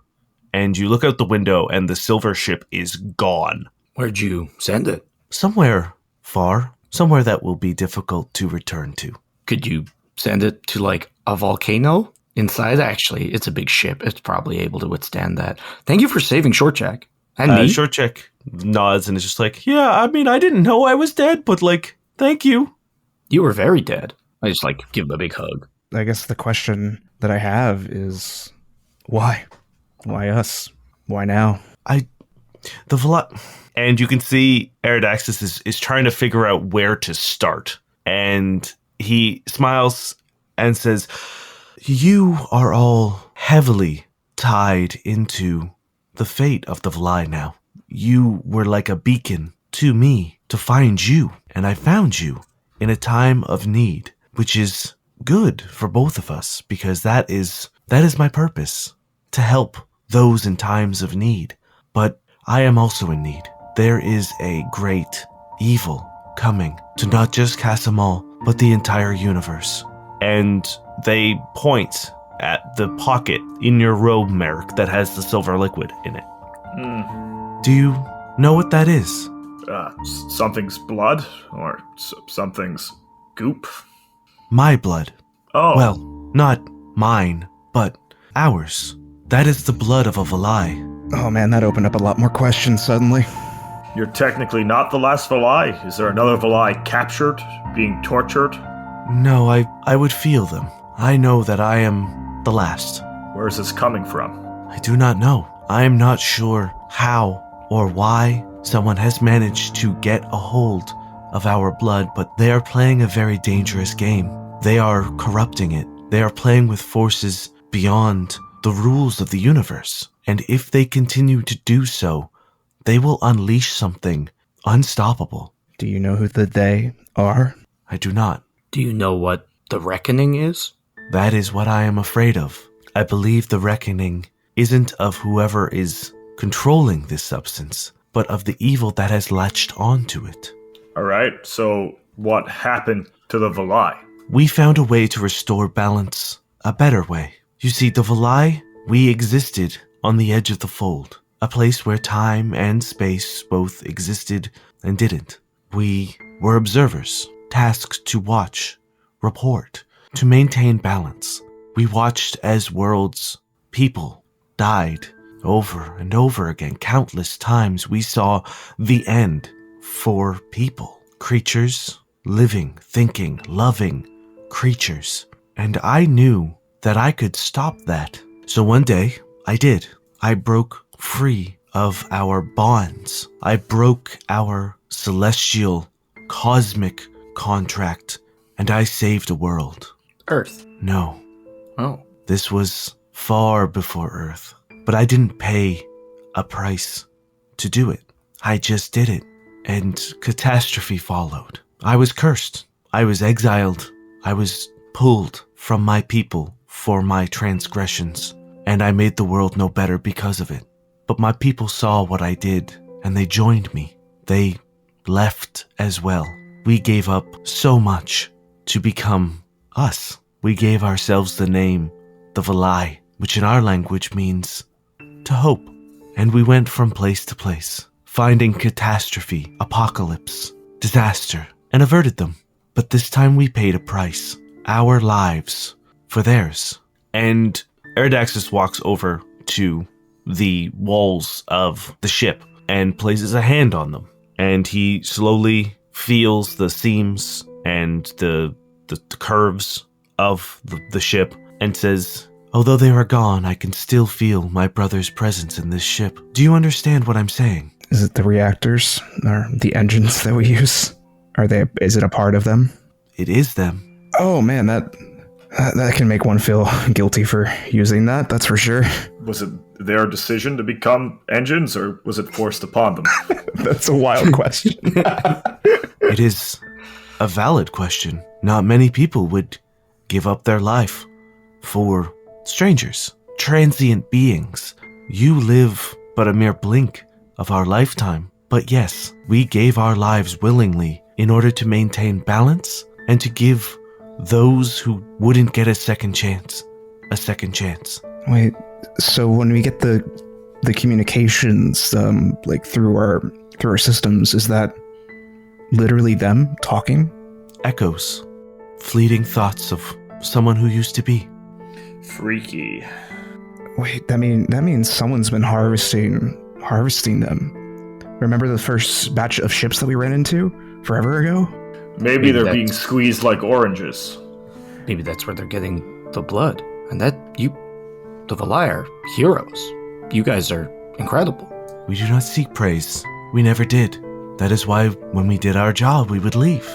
And you look out the window and the silver ship is gone. Where'd you send it? Somewhere far, somewhere that will be difficult to return to. Could you send it to like a volcano? Inside, actually, it's a big ship. It's probably able to withstand that. Thank you for saving Short Jack. And me? Short Jack nods and is just like, yeah, I mean, I didn't know I was dead, but like, thank you. You were very dead. I just like give him a big hug. I guess the question that I have is, why? Why us? Why now? And you can see Eridaxis is trying to figure out where to start. And he smiles and says, you are all heavily tied into the fate of the Valai now. You were like a beacon to me to find you, and I found you in a time of need, which is good for both of us, because that is my purpose, to help those in times of need. But I am also in need. There is a great evil coming to not just Casamal, but the entire universe. And they point at the pocket in your robe, Merrick, that has the silver liquid in it. Do you know what that is? Something's blood or something's goop. My blood. Oh. Well, not mine, but ours. That is the blood of a Valai. Oh man, that opened up a lot more questions suddenly. You're technically not the last Valai. Is there another Valai captured, being tortured? No, I would feel them. I know that I am the last. Where is this coming from? I do not know. I am not sure how or why someone has managed to get a hold of our blood, but they are playing a very dangerous game. They are corrupting it. They are playing with forces beyond the rules of the universe. And if they continue to do so, they will unleash something unstoppable. Do you know who the they are? I do not. Do you know what the reckoning is? That is what I am afraid of. I believe the reckoning isn't of whoever is controlling this substance, but of the evil that has latched onto it. All right, so what happened to the Valai? We found a way to restore balance, a better way. You see, the Valai, we existed on the edge of the fold, a place where time and space both existed and didn't. We were observers, tasked to watch, report, to maintain balance. We watched as worlds, people, died over and over again. Countless times we saw the end for people, creatures, living, thinking, loving creatures. And I knew that I could stop that. So one day, I did. I broke free of our bonds. I broke our celestial, cosmic contract, and I saved a world. Earth. No, Oh. this was far before Earth. But I didn't pay a price to do it. I just did it. And catastrophe followed. I was cursed. I was exiled. I was pulled from my people for my transgressions. And I made the world no better because of it. But my people saw what I did, and they joined me. They left as well. We gave up so much to become us. We gave ourselves the name, the Valai, which in our language means to hope. And we went from place to place, finding catastrophe, apocalypse, disaster, and averted them. But this time we paid a price, our lives, for theirs. And Eridaxis walks over to the walls of the ship and places a hand on them. And he slowly feels the seams and the curves of the ship and says, "Although they are gone, I can still feel my brother's presence in this ship. Do you understand what I'm saying?" Is it the reactors or the engines that we use? Is it a part of them? It is them. Oh man, that can make one feel guilty for using that, that's for sure. Was it their decision to become engines, or was it forced upon them? That's a wild question. It is a valid question. Not many people would give up their life for strangers, transient beings. You live but a mere blink of our lifetime. But yes, we gave our lives willingly in order to maintain balance and to give those who wouldn't get a second chance a second chance. Wait, so when we get the communications like through our systems, is that literally them talking? Echoes, fleeting thoughts of someone who used to be. Freaky. Wait, that means someone's been harvesting them. Remember the first batch of ships that we ran into forever ago? Maybe they're being squeezed like oranges. Maybe that's where they're getting the blood. And the Valai are heroes. You guys are incredible. We do not seek praise. We never did. That is why when we did our job, we would leave.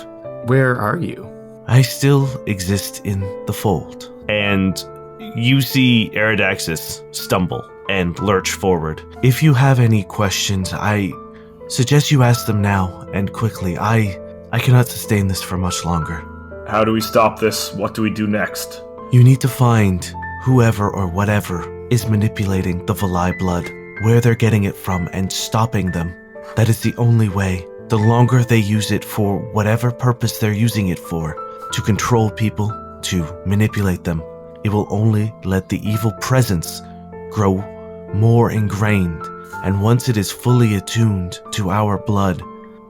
Where are you? I still exist in the fold. And you see Eridaxis stumble and lurch forward. If you have any questions, I suggest you ask them now and quickly. I cannot sustain this for much longer. How do we stop this? What do we do next? You need to find whoever or whatever is manipulating the Valai blood, where they're getting it from, and stopping them. That is the only way. The longer they use it for whatever purpose they're using it for, to control people, to manipulate them, it will only let the evil presence grow more ingrained. And once it is fully attuned to our blood,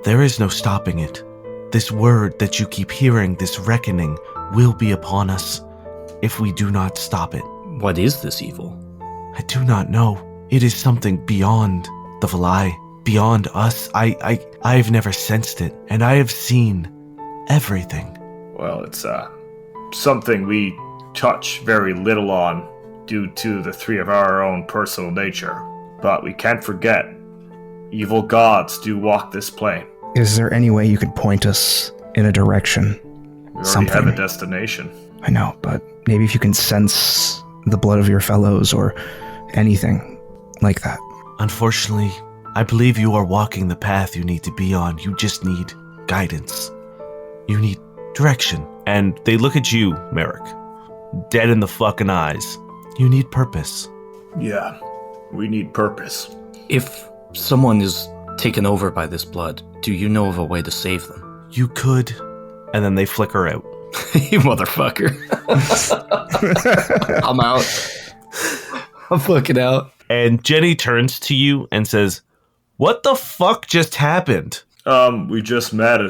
there is no stopping it. This word that you keep hearing, this reckoning, will be upon us if we do not stop it. What is this evil? I do not know. It is something beyond the Valai, beyond us. I've never sensed it, and I have seen everything. Well, it's something we touch very little on due to the three of our own personal nature. But we can't forget, evil gods do walk this plane. Is there any way you could point us in a direction? We already have a destination. I know, but maybe if you can sense the blood of your fellows or anything like that. Unfortunately, I believe you are walking the path you need to be on. You just need guidance. You need direction. And they look at you, Merrick, dead in the fucking eyes. You need purpose. Yeah, we need purpose. If someone is taken over by this blood, do you know of a way to save them? You could. And then they flicker out. You motherfucker. I'm out. I'm fucking out. And Jenny turns to you and says, what the fuck just happened? We just met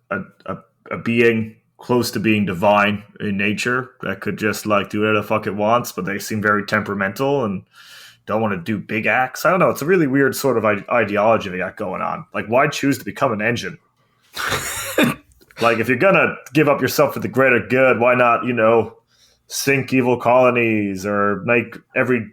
a being close to being divine in nature that could just like do whatever the fuck it wants, but they seem very temperamental and don't want to do big acts. I don't know. It's a really weird sort of ideology they got going on. Like, why choose to become an engine? Like, if you're gonna give up yourself for the greater good, why not, sink evil colonies or make every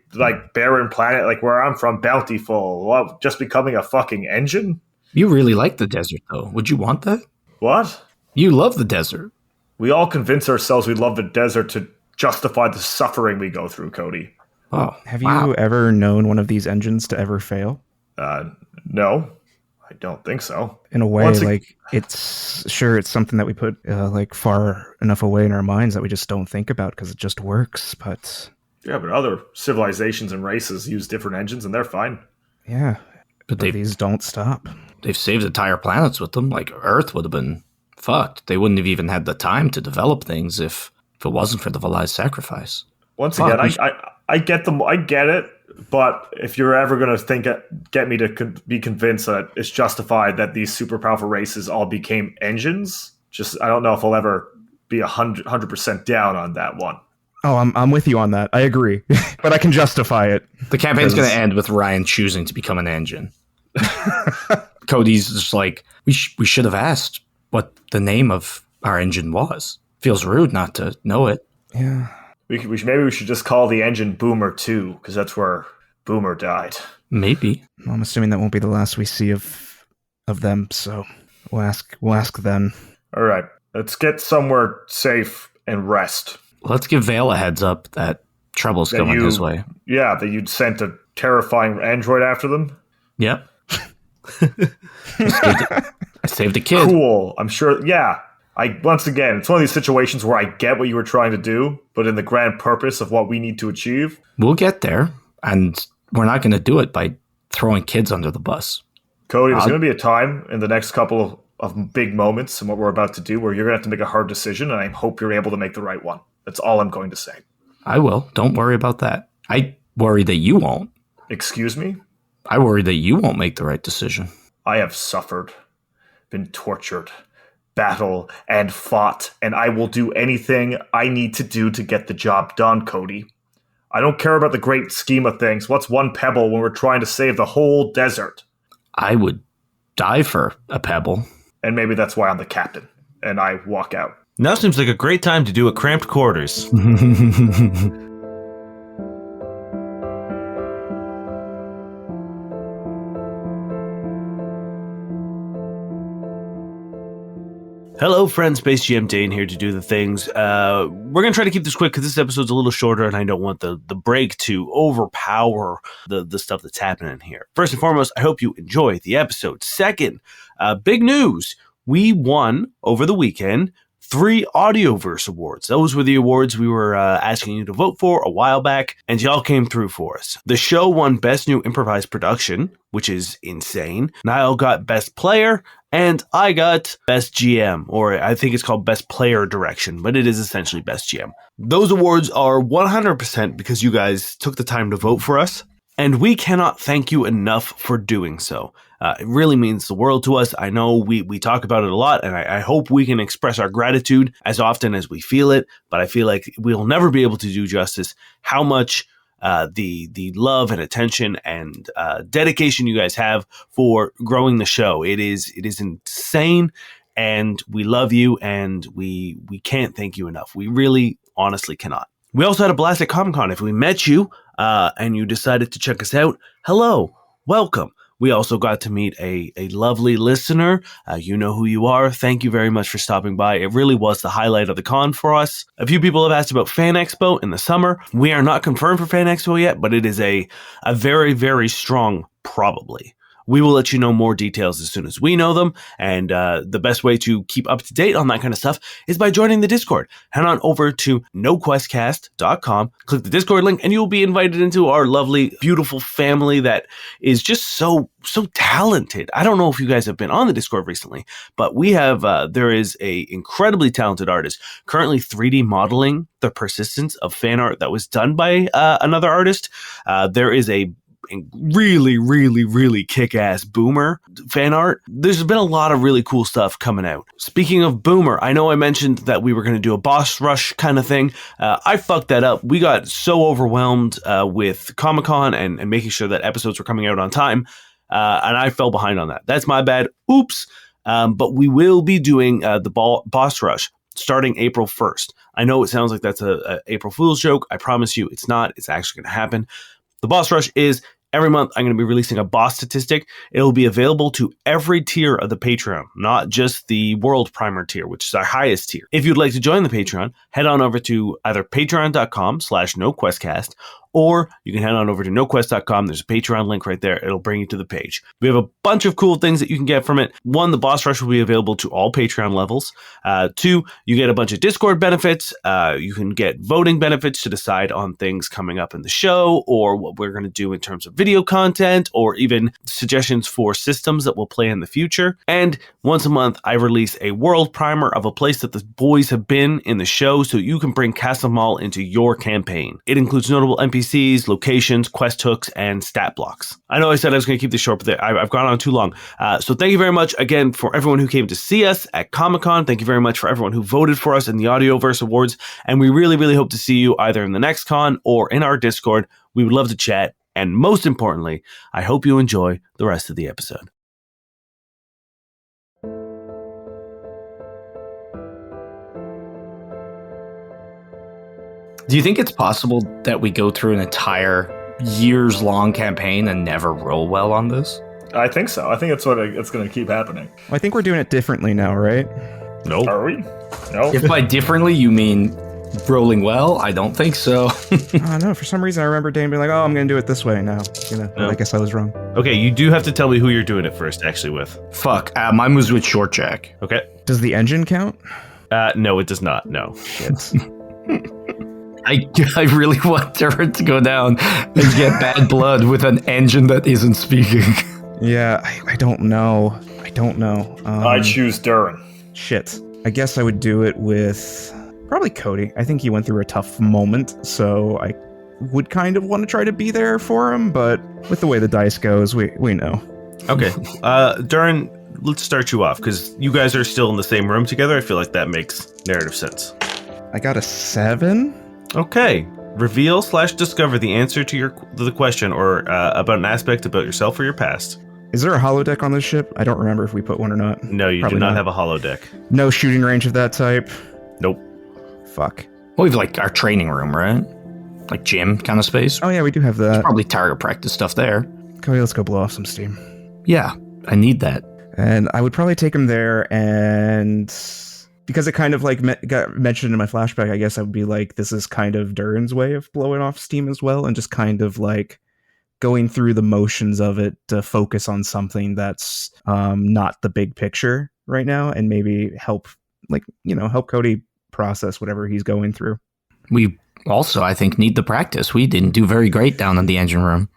barren planet like where I'm from bountiful? What, just becoming a fucking engine? You really like the desert, though. Would you want that? What? You love the desert. We all convince ourselves we love the desert to justify the suffering we go through, Cody. Oh, Have you ever known one of these engines to ever fail? No, I don't think so. In a way, it's something that we put far enough away in our minds that we just don't think about because it just works. But yeah, but other civilizations and races use different engines and they're fine. Yeah, but these don't stop. They've saved entire planets with them. Like, Earth would have been fucked. They wouldn't have even had the time to develop things if it wasn't for the Valai's sacrifice. Once again, I get them. I get it. But if you're ever going to get me to be convinced that it's justified that these super powerful races all became engines, I don't know if I'll ever be 100% down on that one. Oh, I'm with you on that. I agree, but I can justify it. The campaign's going to end with Ryan choosing to become an engine. Cody's just like, we should have asked what the name of our engine was. Feels rude not to know it. Yeah. Maybe we should just call the engine Boomer 2, because that's where Boomer died. Maybe. I'm assuming that won't be the last we see of them, so we'll ask then. All right, let's get somewhere safe and rest. Let's give Vale a heads up that trouble's coming his way. Yeah, that you'd sent a terrifying android after them? Yep. I saved a kid. Cool, I'm sure, yeah. Once again, it's one of these situations where I get what you were trying to do, but in the grand purpose of what we need to achieve. We'll get there, and we're not going to do it by throwing kids under the bus. Cody, there's going to be a time in the next couple of big moments in what we're about to do where you're going to have to make a hard decision, and I hope you're able to make the right one. That's all I'm going to say. I will. Don't worry about that. I worry that you won't. Excuse me? I worry that you won't make the right decision. I have suffered, been tortured, battle and fought, and I will do anything I need to do to get the job done, Cody. I don't care about the great scheme of things. What's one pebble when we're trying to save the whole desert? I would die for a pebble. And maybe that's why I'm the captain. And I walk out. Now seems like a great time to do a cramped quarters. Hello, friends. Space GM Dane here to do the things. We're going to try to keep this quick because this episode's a little shorter and I don't want the break to overpower the stuff that's happening here. First and foremost, I hope you enjoy the episode. Second, big news. We won over the weekend 3 Audioverse Awards. Those were the awards we were asking you to vote for a while back, and y'all came through for us. The show won Best New Improvised Production, which is insane. Niall got Best Player, and I got Best GM, or I think it's called Best Player Direction, but it is essentially Best GM. Those awards are 100% because you guys took the time to vote for us, and we cannot thank you enough for doing so. It really means the world to us. I know we talk about it a lot, and I hope we can express our gratitude as often as we feel it, but I feel like we'll never be able to do justice how much the love and attention and dedication you guys have for growing the show. It is insane, and we love you, and we can't thank you enough. We really honestly cannot. We also had a blast at Comic-Con. If we met you and you decided to check us out, hello, welcome. We also got to meet a lovely listener. You know who you are. Thank you very much for stopping by. It really was the highlight of the con for us. A few people have asked about Fan Expo in the summer. We are not confirmed for Fan Expo yet, but it is a very, very strong probably. We will let you know more details as soon as we know them. And the best way to keep up to date on that kind of stuff is by joining the Discord. Head on over to noquestcast.com, click the Discord link, and you'll be invited into our lovely, beautiful family that is just so talented. I don't know if you guys have been on the Discord recently, but we have, there is a incredibly talented artist currently 3D modeling the persistence of fan art that was done by another artist. There is a really kick-ass Boomer fan art. There's been a lot of really cool stuff coming out. Speaking of Boomer, I know I mentioned that we were going to do a boss rush kind of thing. I fucked that up. We got so overwhelmed with Comic-Con and making sure that episodes were coming out on time, and I fell behind on that. That's my bad. Oops. But we will be doing the boss rush starting April 1st. I know it sounds like that's a April Fool's joke. I promise you it's not. It's actually going to happen. The boss rush is every month I'm going to be releasing a boss statistic. It'll be available to every tier of the Patreon, not just the World Primer tier, which is our highest tier. If you'd like to join the Patreon, head on over to either patreon.com/noquestcast, or you can head on over to noquest.com. There's a Patreon link right there. It'll bring you to the page. We have a bunch of cool things that you can get from it. 1, the boss rush will be available to all Patreon levels. 2, you get a bunch of Discord benefits. You can get voting benefits to decide on things coming up in the show, or what we're going to do in terms of video content, or even suggestions for systems that we'll play in the future. And once a month, I release a world primer of a place that the boys have been in the show, so you can bring Castle Mall into your campaign. It includes notable NPCs, locations, quest hooks, and stat blocks. I know I said I was going to keep this short, but I've gone on too long. So thank you very much again for everyone who came to see us at Comic-Con. Thank you very much for everyone who voted for us in the Audioverse Awards. And we really hope to see you either in the next con or in our Discord. We would love to chat. And most importantly, I hope you enjoy the rest of the episode. Do you think it's possible that we go through an entire years-long campaign and never roll well on this? I think so. I think it's going to keep happening. I think we're doing it differently now, right? Nope. Are we? No. If by differently you mean rolling well, I don't think so. I don't know. For some reason, I remember Dane being like, "Oh, I'm going to do it this way now." No. I guess I was wrong. Okay, you do have to tell me who you're doing it first, actually, with. Fuck. Mine was with Short Jack. Okay. Does the engine count? No, it does not. No. Shit. I really want Durrin to go down and get bad blood with an engine that isn't speaking. Yeah, I don't know. I choose Durrin. Shit. I guess I would do it with probably Cody. I think he went through a tough moment, so I would kind of want to try to be there for him, but with the way the dice goes, we know. Okay. Durrin, let's start you off, because you guys are still in the same room together. I feel like that makes narrative sense. I got a 7. Okay. Reveal/discover the answer to the question, or about an aspect about yourself or your past. Is there a holodeck on this ship? I don't remember if we put one or not. No, you Probably do not have a holodeck. No shooting range of that type? Nope. Fuck. Well, we have like our training room, right? Like gym kind of space. Oh yeah, we do have that. Probably target practice stuff there. Cody, let's go blow off some steam. Yeah, I need that. And I would probably take him there, and because it kind of like got mentioned in my flashback, I guess I would be like, this is kind of Durrin's way of blowing off steam as well, and just kind of like going through the motions of it to focus on something that's not the big picture right now, and maybe help Cody process whatever he's going through. We also, I think, need the practice. We didn't do very great down in the engine room.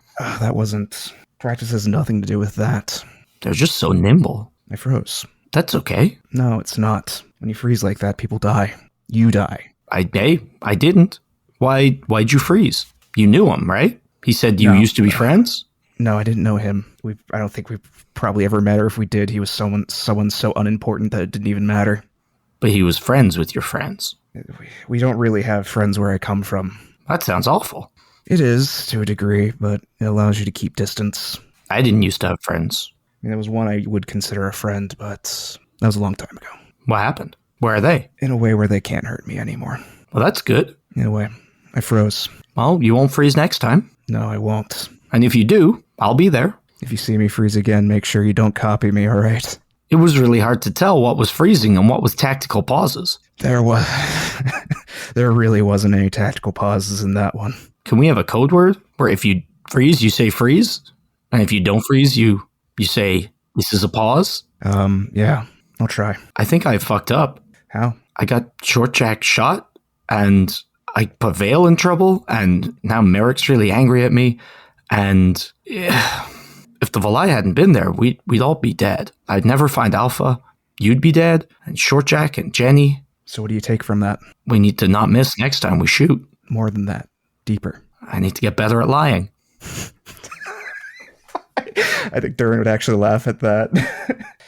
Practice has nothing to do with that. They're just so nimble. I froze. That's okay. No, it's not. When you freeze like that, people die. You die. I didn't. Why'd you freeze? You knew him, right? He said you used to be friends? No, I didn't know him. I don't think we've probably ever met, or if we did, he was someone so unimportant that it didn't even matter. But he was friends with your friends. We don't really have friends where I come from. That sounds awful. It is, to a degree, but it allows you to keep distance. I didn't used to have friends. I mean, there was one I would consider a friend, but that was a long time ago. What happened? Where are they? In a way where they can't hurt me anymore. Well, that's good. In a way. I froze. Well, you won't freeze next time. No, I won't. And if you do, I'll be there. If you see me freeze again, make sure you don't copy me, all right? It was really hard to tell what was freezing and what was tactical pauses. There really wasn't any tactical pauses in that one. Can we have a code word where if you freeze, you say freeze? And if you don't freeze, you You say, this is a pause? Yeah, I'll try. I think I fucked up. How? I got Short Jack shot, and I put Vale in trouble, and now Merrick's really angry at me, and if the Valai hadn't been there, we'd all be dead. I'd never find Alpha, you'd be dead, and Short Jack and Jenny. So what do you take from that? We need to not miss next time we shoot. More than that. Deeper. I need to get better at lying. I think Durrin would actually laugh at that.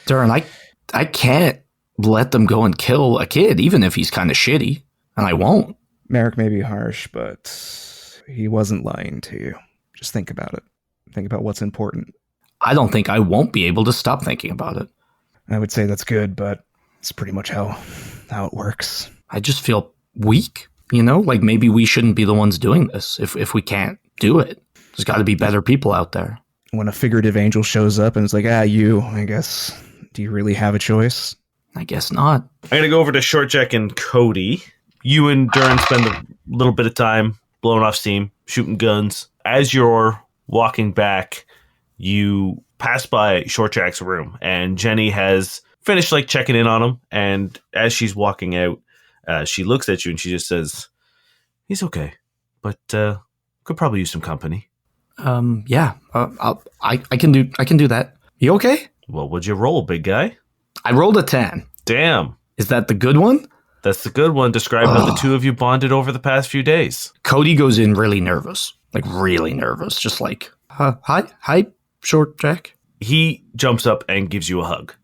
Durrin, I can't let them go and kill a kid, even if he's kind of shitty, and I won't. Merrick may be harsh, but he wasn't lying to you. Just think about it. Think about what's important. I don't think I won't be able to stop thinking about it. I would say that's good, but it's pretty much how it works. I just feel weak, you know? Like maybe we shouldn't be the ones doing this if we can't do it. There's got to be better people out there. When a figurative angel shows up and it's like, you, I guess, do you really have a choice? I guess not. I'm going to go over to Short Jack and Cody. You and Durrin spend a little bit of time blowing off steam, shooting guns. As you're walking back, you pass by Short Jack's room, and Jenny has finished like checking in on him. And as she's walking out, she looks at you and she just says, "He's okay, but could probably use some company." Yeah. I can do that. You okay? Well, would you roll, big guy? I rolled a 10. Damn. Is that the good one? That's the good one. Describe how the two of you bonded over the past few days. Cody goes in really nervous. Like really nervous. Just like, hi, Short Jack. He jumps up and gives you a hug.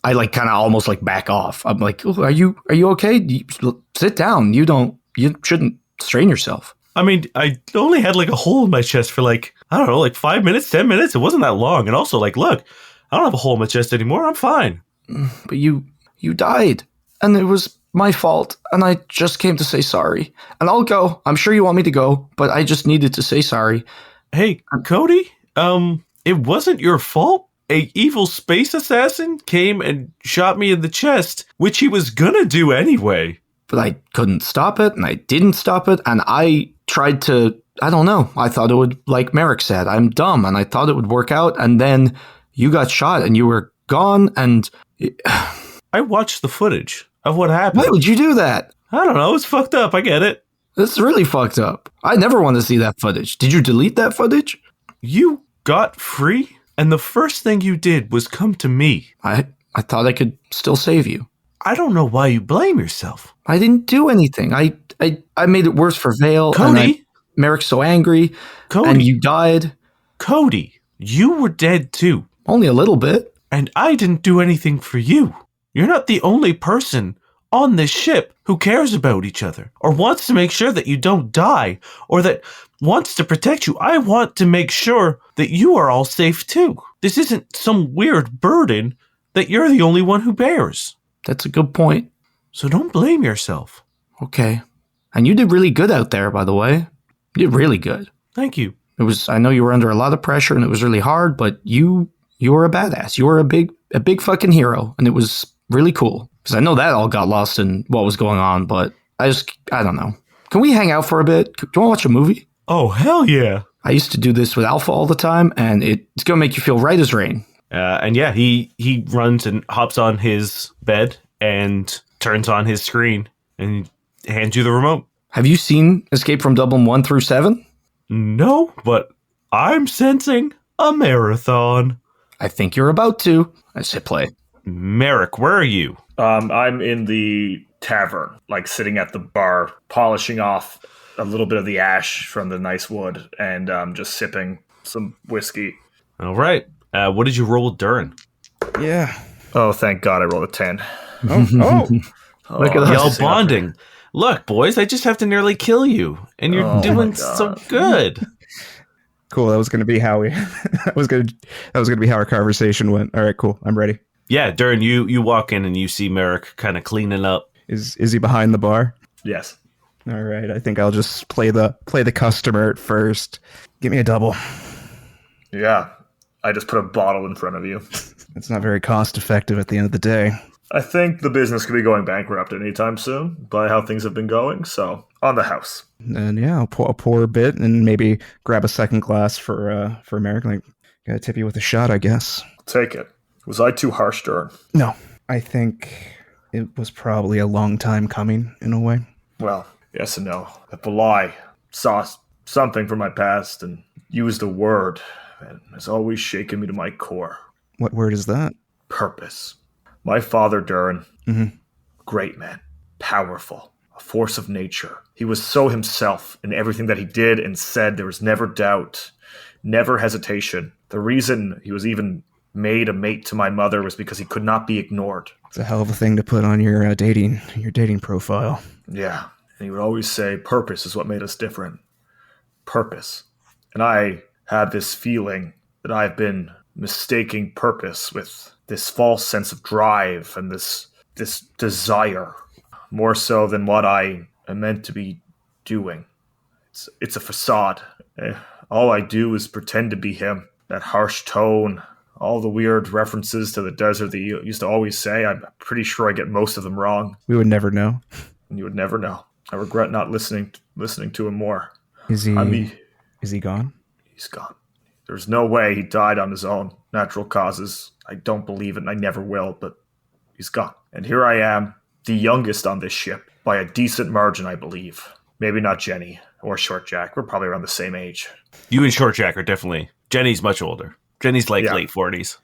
I like kind of almost like back off. I'm like, oh, are you okay? Sit down. You shouldn't strain yourself. I mean, I only had like a hole in my chest for like, I don't know, like 5 minutes, 10 minutes. It wasn't that long. And also like, look, I don't have a hole in my chest anymore. I'm fine. But you died, and it was my fault, and I just came to say sorry. And I'll go. I'm sure you want me to go, but I just needed to say sorry. Hey, Cody, it wasn't your fault. A evil space assassin came and shot me in the chest, which he was gonna do anyway. But I couldn't stop it, and I didn't stop it, and I tried to, I don't know, I thought it would, like Merrick said, I'm dumb, and I thought it would work out, and then you got shot, and you were gone, and... I watched the footage of what happened. Why would you do that? I don't know, it's fucked up, I get it. It's really fucked up. I never want to see that footage. Did you delete that footage? You got free, and the first thing you did was come to me. I thought I could still save you. I don't know why you blame yourself. I didn't do anything. I made it worse for Vale. Cody? Merrick's so angry. Cody? And you died. Cody, you were dead too. Only a little bit. And I didn't do anything for you. You're not the only person on this ship who cares about each other or wants to make sure that you don't die or that wants to protect you. I want to make sure that you are all safe too. This isn't some weird burden that you're the only one who bears. That's a good point. So don't blame yourself. Okay. And you did really good out there, by the way. You did really good. Thank you. I know you were under a lot of pressure and it was really hard, but you were a badass. You were a big fucking hero, and it was really cool. Because I know that all got lost in what was going on, but I don't know. Can we hang out for a bit? Do you want to watch a movie? Oh, hell yeah. I used to do this with Alpha all the time, and it's going to make you feel right as rain. And yeah, he runs and hops on his bed and turns on his screen and hands you the remote. Have you seen Escape from Dublin 1 through 7? No, but I'm sensing a marathon. I think you're about to. I say play. Merrick, where are you? I'm in the tavern, like sitting at the bar, polishing off a little bit of the ash from the nice wood, and just sipping some whiskey. All right. What did you roll with Durrin? Yeah. Oh, thank God I rolled a 10. Oh. Look at Y'all us. bonding. Look, boys, I just have to nearly kill you, and you're doing so good. Cool. That was going to be how that was going to be how our conversation went. All right, cool. I'm ready. Yeah, Durrin, you walk in and you see Merrick kind of cleaning up. Is he behind the bar? Yes. All right. I think I'll just play the customer at first. Give me a double. Yeah. I just put a bottle in front of you. It's not very cost effective at the end of the day. I think the business could be going bankrupt anytime soon by how things have been going. So on the house. And yeah, I'll pour a bit and maybe grab a second glass for Merrick. Like, Gotta tip you with a shot, I guess. Take it. Was I too harsh, Durrin? No, I think it was probably a long time coming, in a way. Well, yes and no. But the lie saw something from my past and used a word and has always shaken me to my core. What word is that? Purpose. My father, Durrin, Mm-hmm. great man, powerful, a force of nature. He was so himself in everything that he did and said. There was never doubt, never hesitation. The reason he was even made a mate to my mother was because he could not be ignored. It's a hell of a thing to put on your dating profile. Yeah, and he would always say, purpose is what made us different. Purpose. And I had this feeling that I've been mistaking purpose with this false sense of drive and this desire, more so than what I am meant to be doing. It's a facade. All I do is pretend to be him. That harsh tone, all the weird references to the desert that you used to always say, I'm pretty sure I get most of them wrong. We would never know. And you would never know. I regret not listening to him more. Is he gone? He's gone. There's no way he died on his own. Natural causes. I don't believe it, and I never will, but he's gone. And here I am, the youngest on this ship, by a decent margin, I believe. Maybe not Jenny or Short Jack. We're probably around the same age. You and Short Jack are definitely. Jenny's much older. Jenny's like Yeah. late 40s.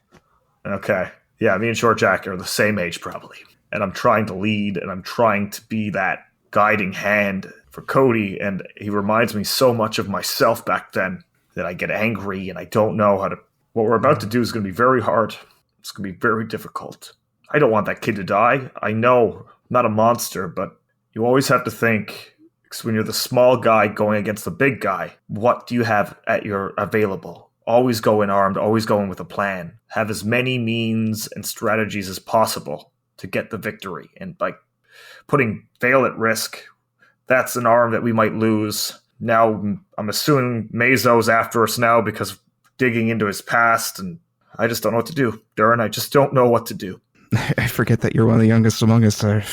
Okay. Yeah, me and Short Jack are the same age, probably. And I'm trying to lead, and I'm trying to be that guiding hand for Cody, and he reminds me so much of myself back then that I get angry, and I don't know how to... What we're about to do is going to be very hard. It's going to be very difficult. I don't want that kid to die. I know, I'm not a monster, but you always have to think, because when you're the small guy going against the big guy, what do you have at your available? Always go in armed, always go in with a plan. Have as many means and strategies as possible to get the victory. And by putting Vale at risk, that's an arm that we might lose. Now, I'm assuming Mazo's after us now because of digging into his past, and I just don't know what to do. Durrin, I just don't know what to do. I forget that you're one of the youngest among us. I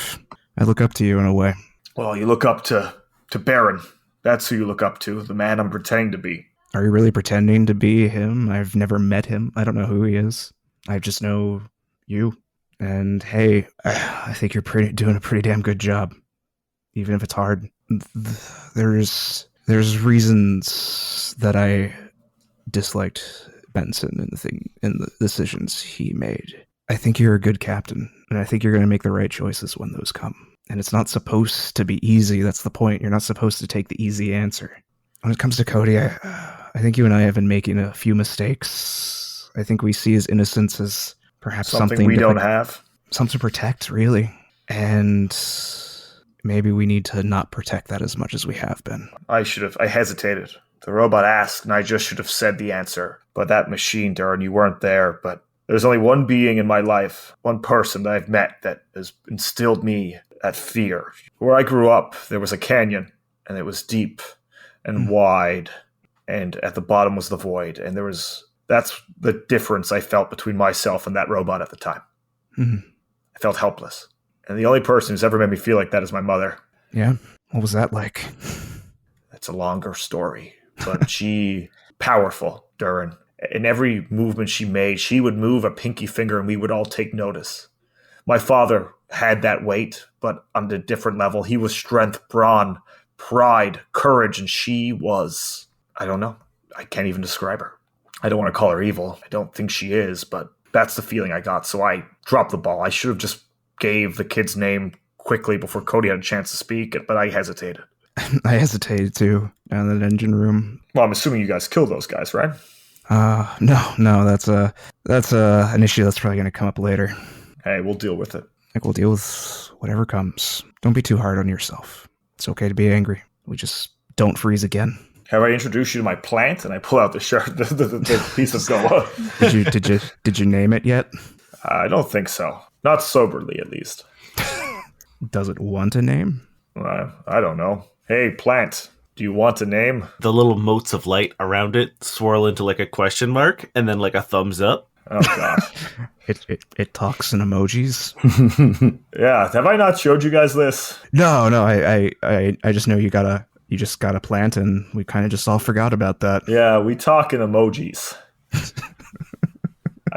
look up to you in a way. Well, you look up to Baron. That's who you look up to, the man I'm pretending to be. Are you really pretending to be him? I've never met him. I don't know who he is. I just know you. And hey, I think you're doing a pretty damn good job, even if it's hard. There's reasons that I disliked Benson and the decisions he made. I think you're a good captain, and I think you're going to make the right choices when those come. And it's not supposed to be easy. That's the point. You're not supposed to take the easy answer. When it comes to Cody, I think you and I have been making a few mistakes. I think we see his innocence as perhaps something we to don't have. Something to protect, really. And maybe we need to not protect that as much as we have been. I hesitated. The robot asked, and I just should have said the answer. But that machine, Durrin, you weren't there. But there's only one being in my life, one person that I've met that has instilled me that fear. Where I grew up, there was a canyon, and it was deep and wide, and at the bottom was the void. And that's the difference I felt between myself and that robot at the time. Mm-hmm. I felt helpless. And the only person who's ever made me feel like that is my mother. Yeah? What was that like? That's a longer story. But she, powerful, Durrin. In every movement she made, she would move a pinky finger and we would all take notice. My father had that weight, but on a different level. He was strength, brawn, pride, courage, and she was, I don't know. I can't even describe her. I don't want to call her evil. I don't think she is, but that's the feeling I got. So I dropped the ball. I should have just gave the kid's name quickly before Cody had a chance to speak, but I hesitated. I hesitated too, down in that engine room. Well, I'm assuming you guys killed those guys, right? No, that's an issue that's probably going to come up later. Hey, we'll deal with it. Like, we'll deal with whatever comes. Don't be too hard on yourself. It's okay to be angry. We just don't freeze again. Have I introduced you to my plant? And I pull out the piece of Goa. Did you name it yet? I don't think so. Not soberly, at least. Does it want a name? I don't know. Hey, plant, do you want a name? The little motes of light around it swirl into like a question mark and then like a thumbs up. Oh, God. It talks in emojis. Yeah, have I not showed you guys this? No, I just know you just got a plant, and we kind of just all forgot about that. Yeah, we talk in emojis.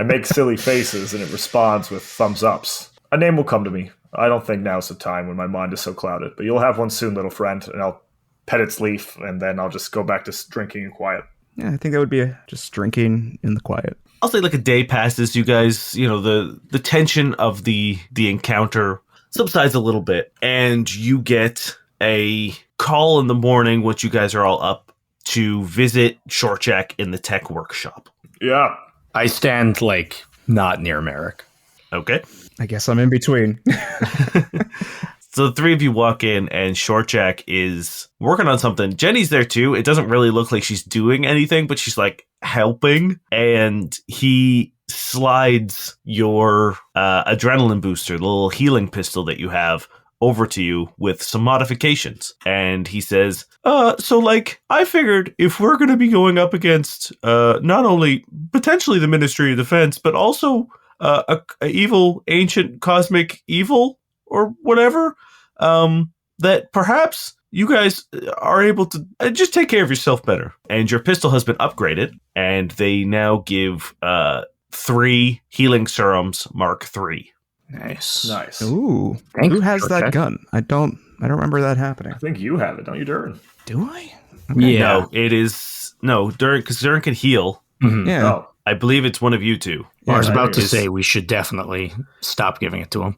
I make silly faces, and it responds with thumbs ups. A name will come to me. I don't think now's the time when my mind is so clouded, but you'll have one soon, little friend, and I'll pet its leaf, and then I'll just go back to drinking in quiet. Yeah, I think that would be just drinking in the quiet. I'll say like a day passes. You guys, the tension of the encounter subsides a little bit, and you get a call in the morning once you guys are all up to visit Shortjack in the tech workshop. Yeah. I stand, like, not near Merrick. Okay. I guess I'm in between. So the three of you walk in, and Shortjack is working on something. Jenny's there too. It doesn't really look like she's doing anything, but she's like helping. And he slides your adrenaline booster, the little healing pistol that you have, over to you with some modifications. And he says, so like, I figured if we're going to be going up against not only potentially the Ministry of Defense, but also a evil, ancient, cosmic evil or whatever, that perhaps you guys are able to just take care of yourself better. And your pistol has been upgraded, and they now give 3 healing serums Mark III. Nice. Ooh. Thanks, Who has that Shortjack. gun? I don't remember that happening. I think you have it, don't you, Durrin? Do I? Yeah. No, it is... No, Durrin, because Durrin can heal. Mhm. Yeah. Oh. I believe it's one of you two. I was Yeah, about to it's- say we should definitely stop giving it to him.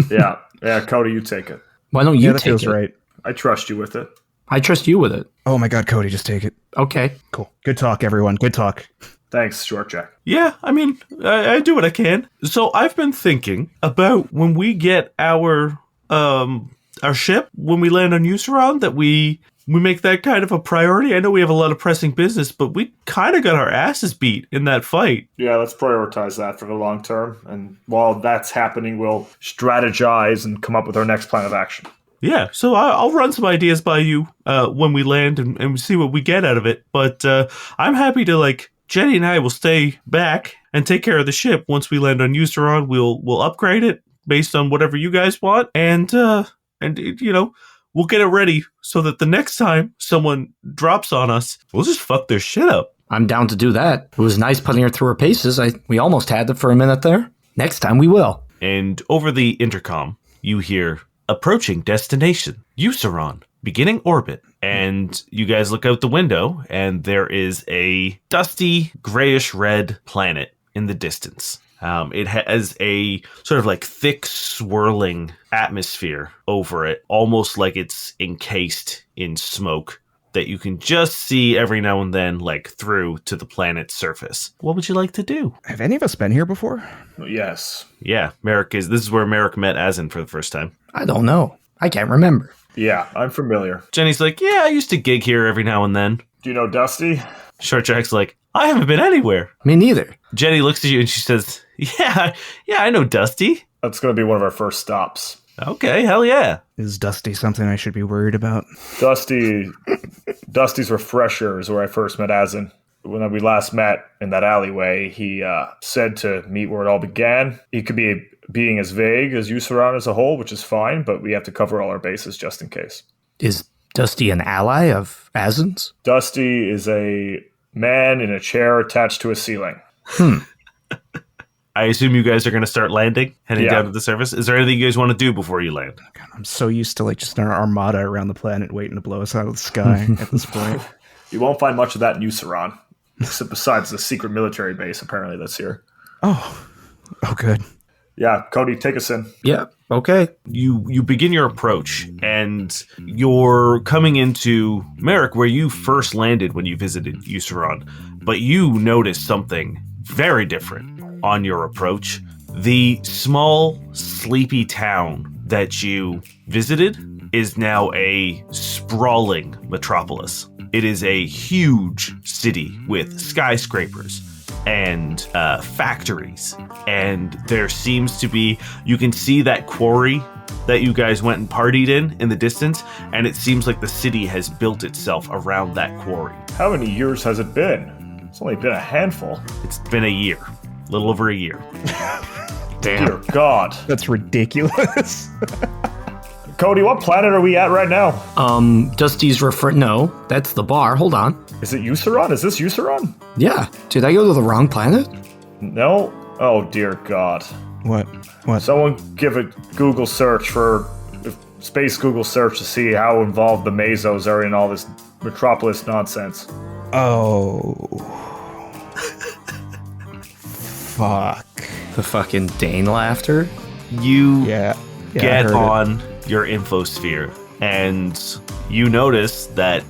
Yeah. Yeah, Cody, you take it. Why don't you Yeah, that take feels it? right. I trust you with it. I trust you with it. Oh my god, Cody, just take it. Okay. Cool. Good talk, everyone. Good talk. Thanks, Shortjack. Yeah, I mean, I do what I can. So I've been thinking about when we get our ship, when we land on Euceron, that we make that kind of a priority. I know we have a lot of pressing business, but we kind of got our asses beat in that fight. Yeah, let's prioritize that for the long term. And while that's happening, we'll strategize and come up with our next plan of action. Yeah, so I'll run some ideas by you when we land and see what we get out of it. But I'm happy to, like, Jenny and I will stay back and take care of the ship. Once we land on Euceron, we'll upgrade it based on whatever you guys want, and we'll get it ready so that the next time someone drops on us, we'll just fuck their shit up. I'm down to do that. It was nice putting her through her paces. We almost had it for a minute there. Next time we will. And over the intercom, you hear approaching destination, Euceron, beginning orbit. And you guys look out the window, and there is a dusty, grayish-red planet in the distance. It has a sort of like thick, swirling atmosphere over it, almost like it's encased in smoke that you can just see every now and then, like, through to the planet's surface. What would you like to do? Have any of us been here before? Yes. Yeah, this is where Merrick met Azin for the first time. I don't know. I can't remember. Yeah, I'm familiar. Jenny's like, yeah, I used to gig here every now and then. Do you know Dusty? Shortjack's like, I haven't been anywhere. Me neither. Jenny looks at you and she says, yeah, I know Dusty. That's going to be one of our first stops. Okay, hell yeah. Is Dusty something I should be worried about? Dusty's refresher is where I first met Azin. When we last met in that alleyway, he said to meet where it all began. He could be being as vague as Euceron as a whole, which is fine, but we have to cover all our bases just in case. Is Dusty an ally of Azin's? Dusty is a man in a chair attached to a ceiling. I assume you guys are going to start landing, heading Yeah. down to the surface. Is there anything you guys want to do before you land? God, I'm so used to like just an armada around the planet waiting to blow us out of the sky at this point. You won't find much of that in Euceron, except besides the secret military base, apparently, that's here. Oh, good. Yeah, Cody, take us in. Yeah. Okay. You begin your approach, and you're coming into Merrick, where you first landed when you visited Euceron. But you notice something very different on your approach. The small, sleepy town that you visited is now a sprawling metropolis. It is a huge city with skyscrapers and factories, and there seems to be, you can see that quarry that you guys went and partied in the distance, and it seems like the city has built itself around that quarry. How many years has it been? It's only been a handful. It's been a year, a little over a year. Damn. Dear God. That's ridiculous. Cody, what planet are we at right now? Dusty's No, that's the bar. Hold on. Is it Euceron? Is this Euceron? Yeah. Did I go to the wrong planet? No? Oh, dear God. What? Someone give a Google search space Google search to see how involved the Mezos are in all this Metropolis nonsense. Oh. Fuck. The fucking Dane laughter. You Yeah. I get heard on your infosphere, and you notice that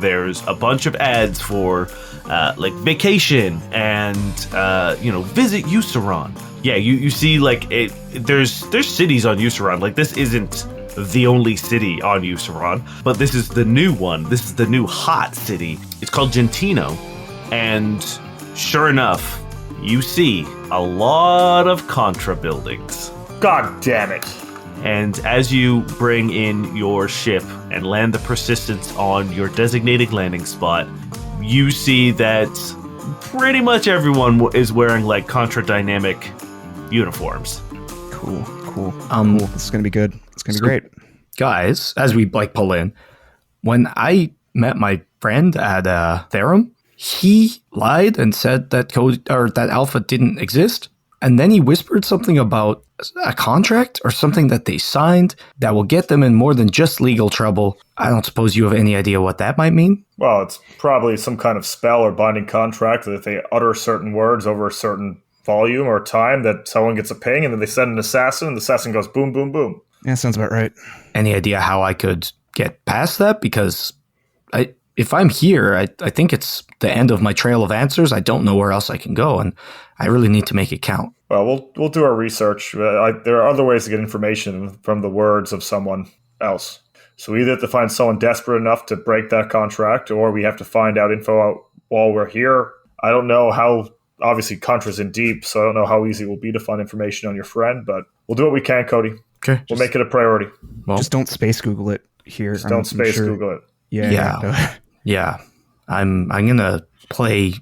there's a bunch of ads for like vacation and visit Useron. Yeah, you see like there's cities on Useron. Like this isn't the only city on Useron, but this is the new one. This is the new hot city. It's called Gentino, and sure enough, you see a lot of Contra buildings. God damn it. And as you bring in your ship and land the Persistence on your designated landing spot, you see that pretty much everyone is wearing like Contra Dynamic uniforms. Cool. Cool. This is gonna be good. It's gonna be great. Guys, as we like pull in, when I met my friend at Therum, he lied and said that Cody or that Alpha didn't exist, and then he whispered something about a contract or something that they signed that will get them in more than just legal trouble. I don't suppose you have any idea what that might mean? Well, it's probably some kind of spell or binding contract that if they utter certain words over a certain volume or time, that someone gets a ping, and then they send an assassin, and the assassin goes boom, boom, boom. Yeah, sounds about right. Any idea how I could get past that? Because if I'm here, I think it's the end of my trail of answers. I don't know where else I can go, and I really need to make it count. Well, we'll do our research. There are other ways to get information from the words of someone else. So we either have to find someone desperate enough to break that contract, or we have to find out info out while we're here. I don't know how. Obviously, Contra's in deep, so I don't know how easy it will be to find information on your friend, but we'll do what we can, Cody. Okay. We'll make it a priority. Well, Just don't space Google it here. Just don't space Google it. Yeah. Yeah. I'm gonna play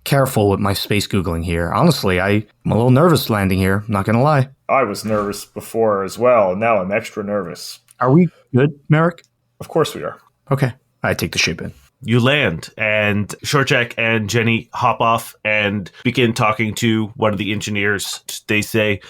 careful with my space Googling here. Honestly, I'm a little nervous landing here, not gonna lie. I was nervous before as well, and now I'm extra nervous. Are we good, Merrick? Of course we are. Okay. I take the ship in. You land, and Shortjack and Jenny hop off and begin talking to one of the engineers. They say,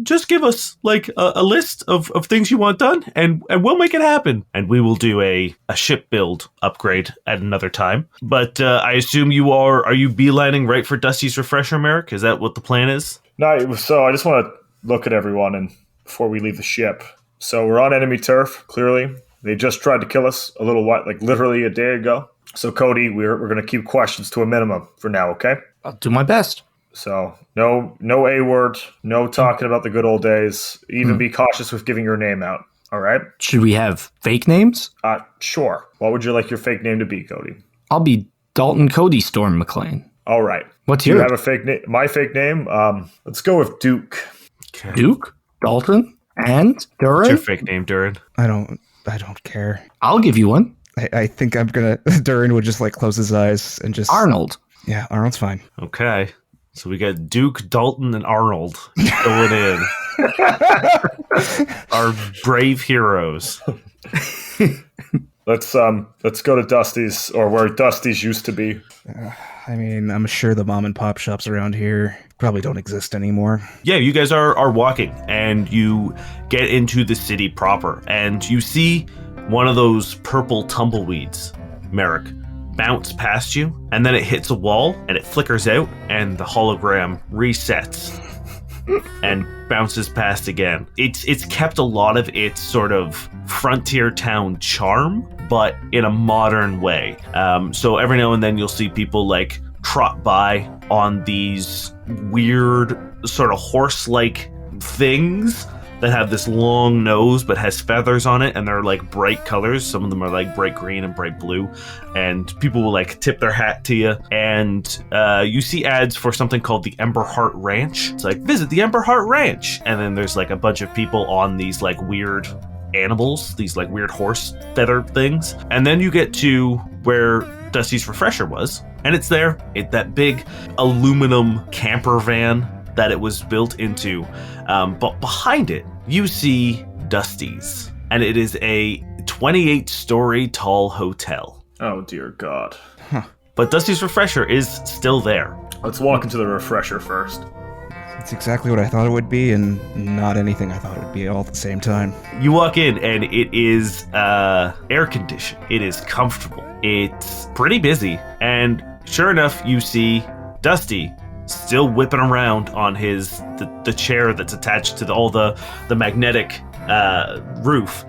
just give us like a list of things you want done, and we'll make it happen. And we will do a ship build upgrade at another time. But I assume are you beelining right for Dusty's refresher, Merrick? Is that what the plan is? No, so I just want to look at everyone and before we leave the ship. So we're on enemy turf, clearly. They just tried to kill us a little while, like literally a day ago. So Cody, we're going to keep questions to a minimum for now, okay? I'll do my best. So no A word, no talking about the good old days. Even be cautious with giving your name out. All right? Should we have fake names? Sure. What would you like your fake name to be, Cody? I'll be Dalton Cody Storm McLean. All right. What's Do you yours? have a fake name? My fake name? Let's go with Duke. Okay. Duke, Dalton, and Durrin? What's your fake name, Durrin? I don't care. I'll give you one. I think I'm gonna. Durrin would just like close his eyes and just. Arnold. Yeah, Arnold's fine. Okay. So we got Duke, Dalton, and Arnold going in. Our brave heroes. Let's go to Dusty's, or where Dusty's used to be. I mean, I'm sure the mom and pop shops around here probably don't exist anymore. Yeah, you guys are walking, and you get into the city proper, and you see one of those purple tumbleweeds, Merrick, bounce past you, and then it hits a wall, and it flickers out, and the hologram resets and bounces past again. It's kept a lot of its sort of frontier town charm, but in a modern way. So every now and then you'll see people like trot by on these weird sort of horse-like things that have this long nose but has feathers on it, and they're like bright colors. Some of them are like bright green and bright blue, and people will like tip their hat to you. And you see ads for something called the Ember Heart Ranch. It's like, visit the Ember Heart Ranch, and then there's like a bunch of people on these like weird animals, these like weird horse feather things. And then you get to where Dusty's refresher was, and it's there. That big aluminum camper van that it was built into. But behind it, you see Dusty's, and it is a 28-story tall hotel. Oh, dear God. But Dusty's refresher is still there. Let's walk into the refresher first. It's exactly what I thought it would be, and not anything I thought it would be all at the same time. You walk in, and it is air conditioned. It is comfortable. It's pretty busy, and sure enough, you see Dusty still whipping around on the chair that's attached to all the magnetic roof.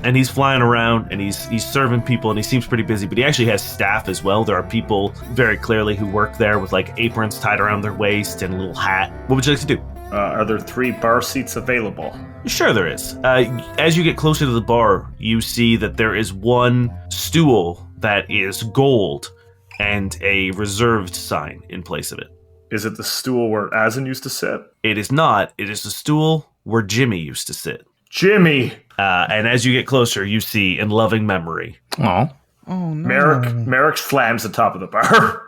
And he's flying around, and he's serving people, and he seems pretty busy, but he actually has staff as well. There are people very clearly who work there with like aprons tied around their waist and a little hat. What would you like to do? Are there 3 bar seats available? Sure there is. As you get closer to the bar, you see that there is one stool that is gold and a reserved sign in place of it. Is it the stool where Asin used to sit? It is not. It is the stool where Jimmy used to sit. Jimmy! And as you get closer, you see in loving memory. Oh. Oh no. Merrick slams the top of the bar.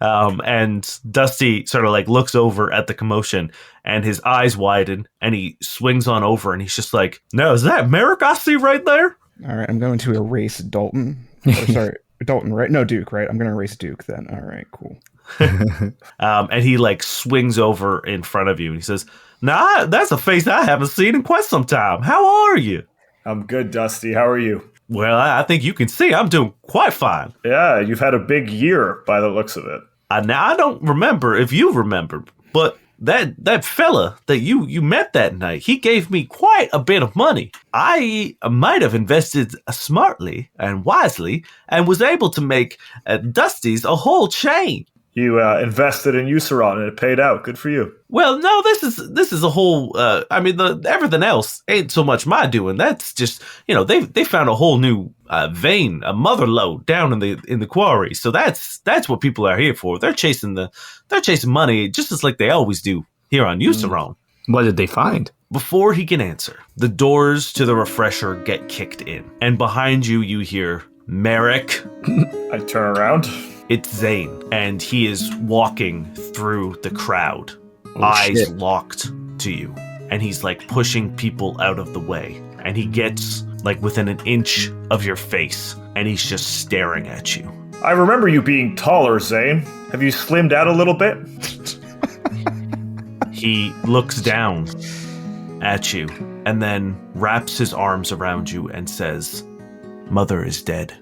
And Dusty sort of like looks over at the commotion, and his eyes widen, and he swings on over, and he's just like, "No, is that Merrick I see right there?" All right, I'm going to erase Dalton. Sorry, Dalton, right? No, Duke, right? I'm going to erase Duke then. All right, cool. And he like swings over in front of you, and he says, "Nah, that's a face I haven't seen in quite some time. How are you?" I'm good, Dusty. How are you? Well, I think you can see I'm doing quite fine. Yeah, you've had a big year by the looks of it. Now, I don't remember if you remember, but that fella that you met that night, he gave me quite a bit of money. I might have invested smartly and wisely and was able to make Dusty's a whole chain. You invested in Useron and it paid out. Good for you. Well, no, this is a whole. I mean, everything else ain't so much my doing. That's just, they found a whole new vein, a mother lode down in the quarry. So that's what people are here for. They're chasing money just as like they always do here on Useron. What did they find? Before he can answer, the doors to the refresher get kicked in, and behind you, you hear Merrick. I turn around. It's Zane, and he is walking through the crowd, eyes shit. locked to you. And he's like pushing people out of the way. And he gets like within an inch of your face, and he's just staring at you. I remember you being taller, Zane. Have you slimmed out a little bit? He looks down at you and then wraps his arms around you and says, "Mother is dead."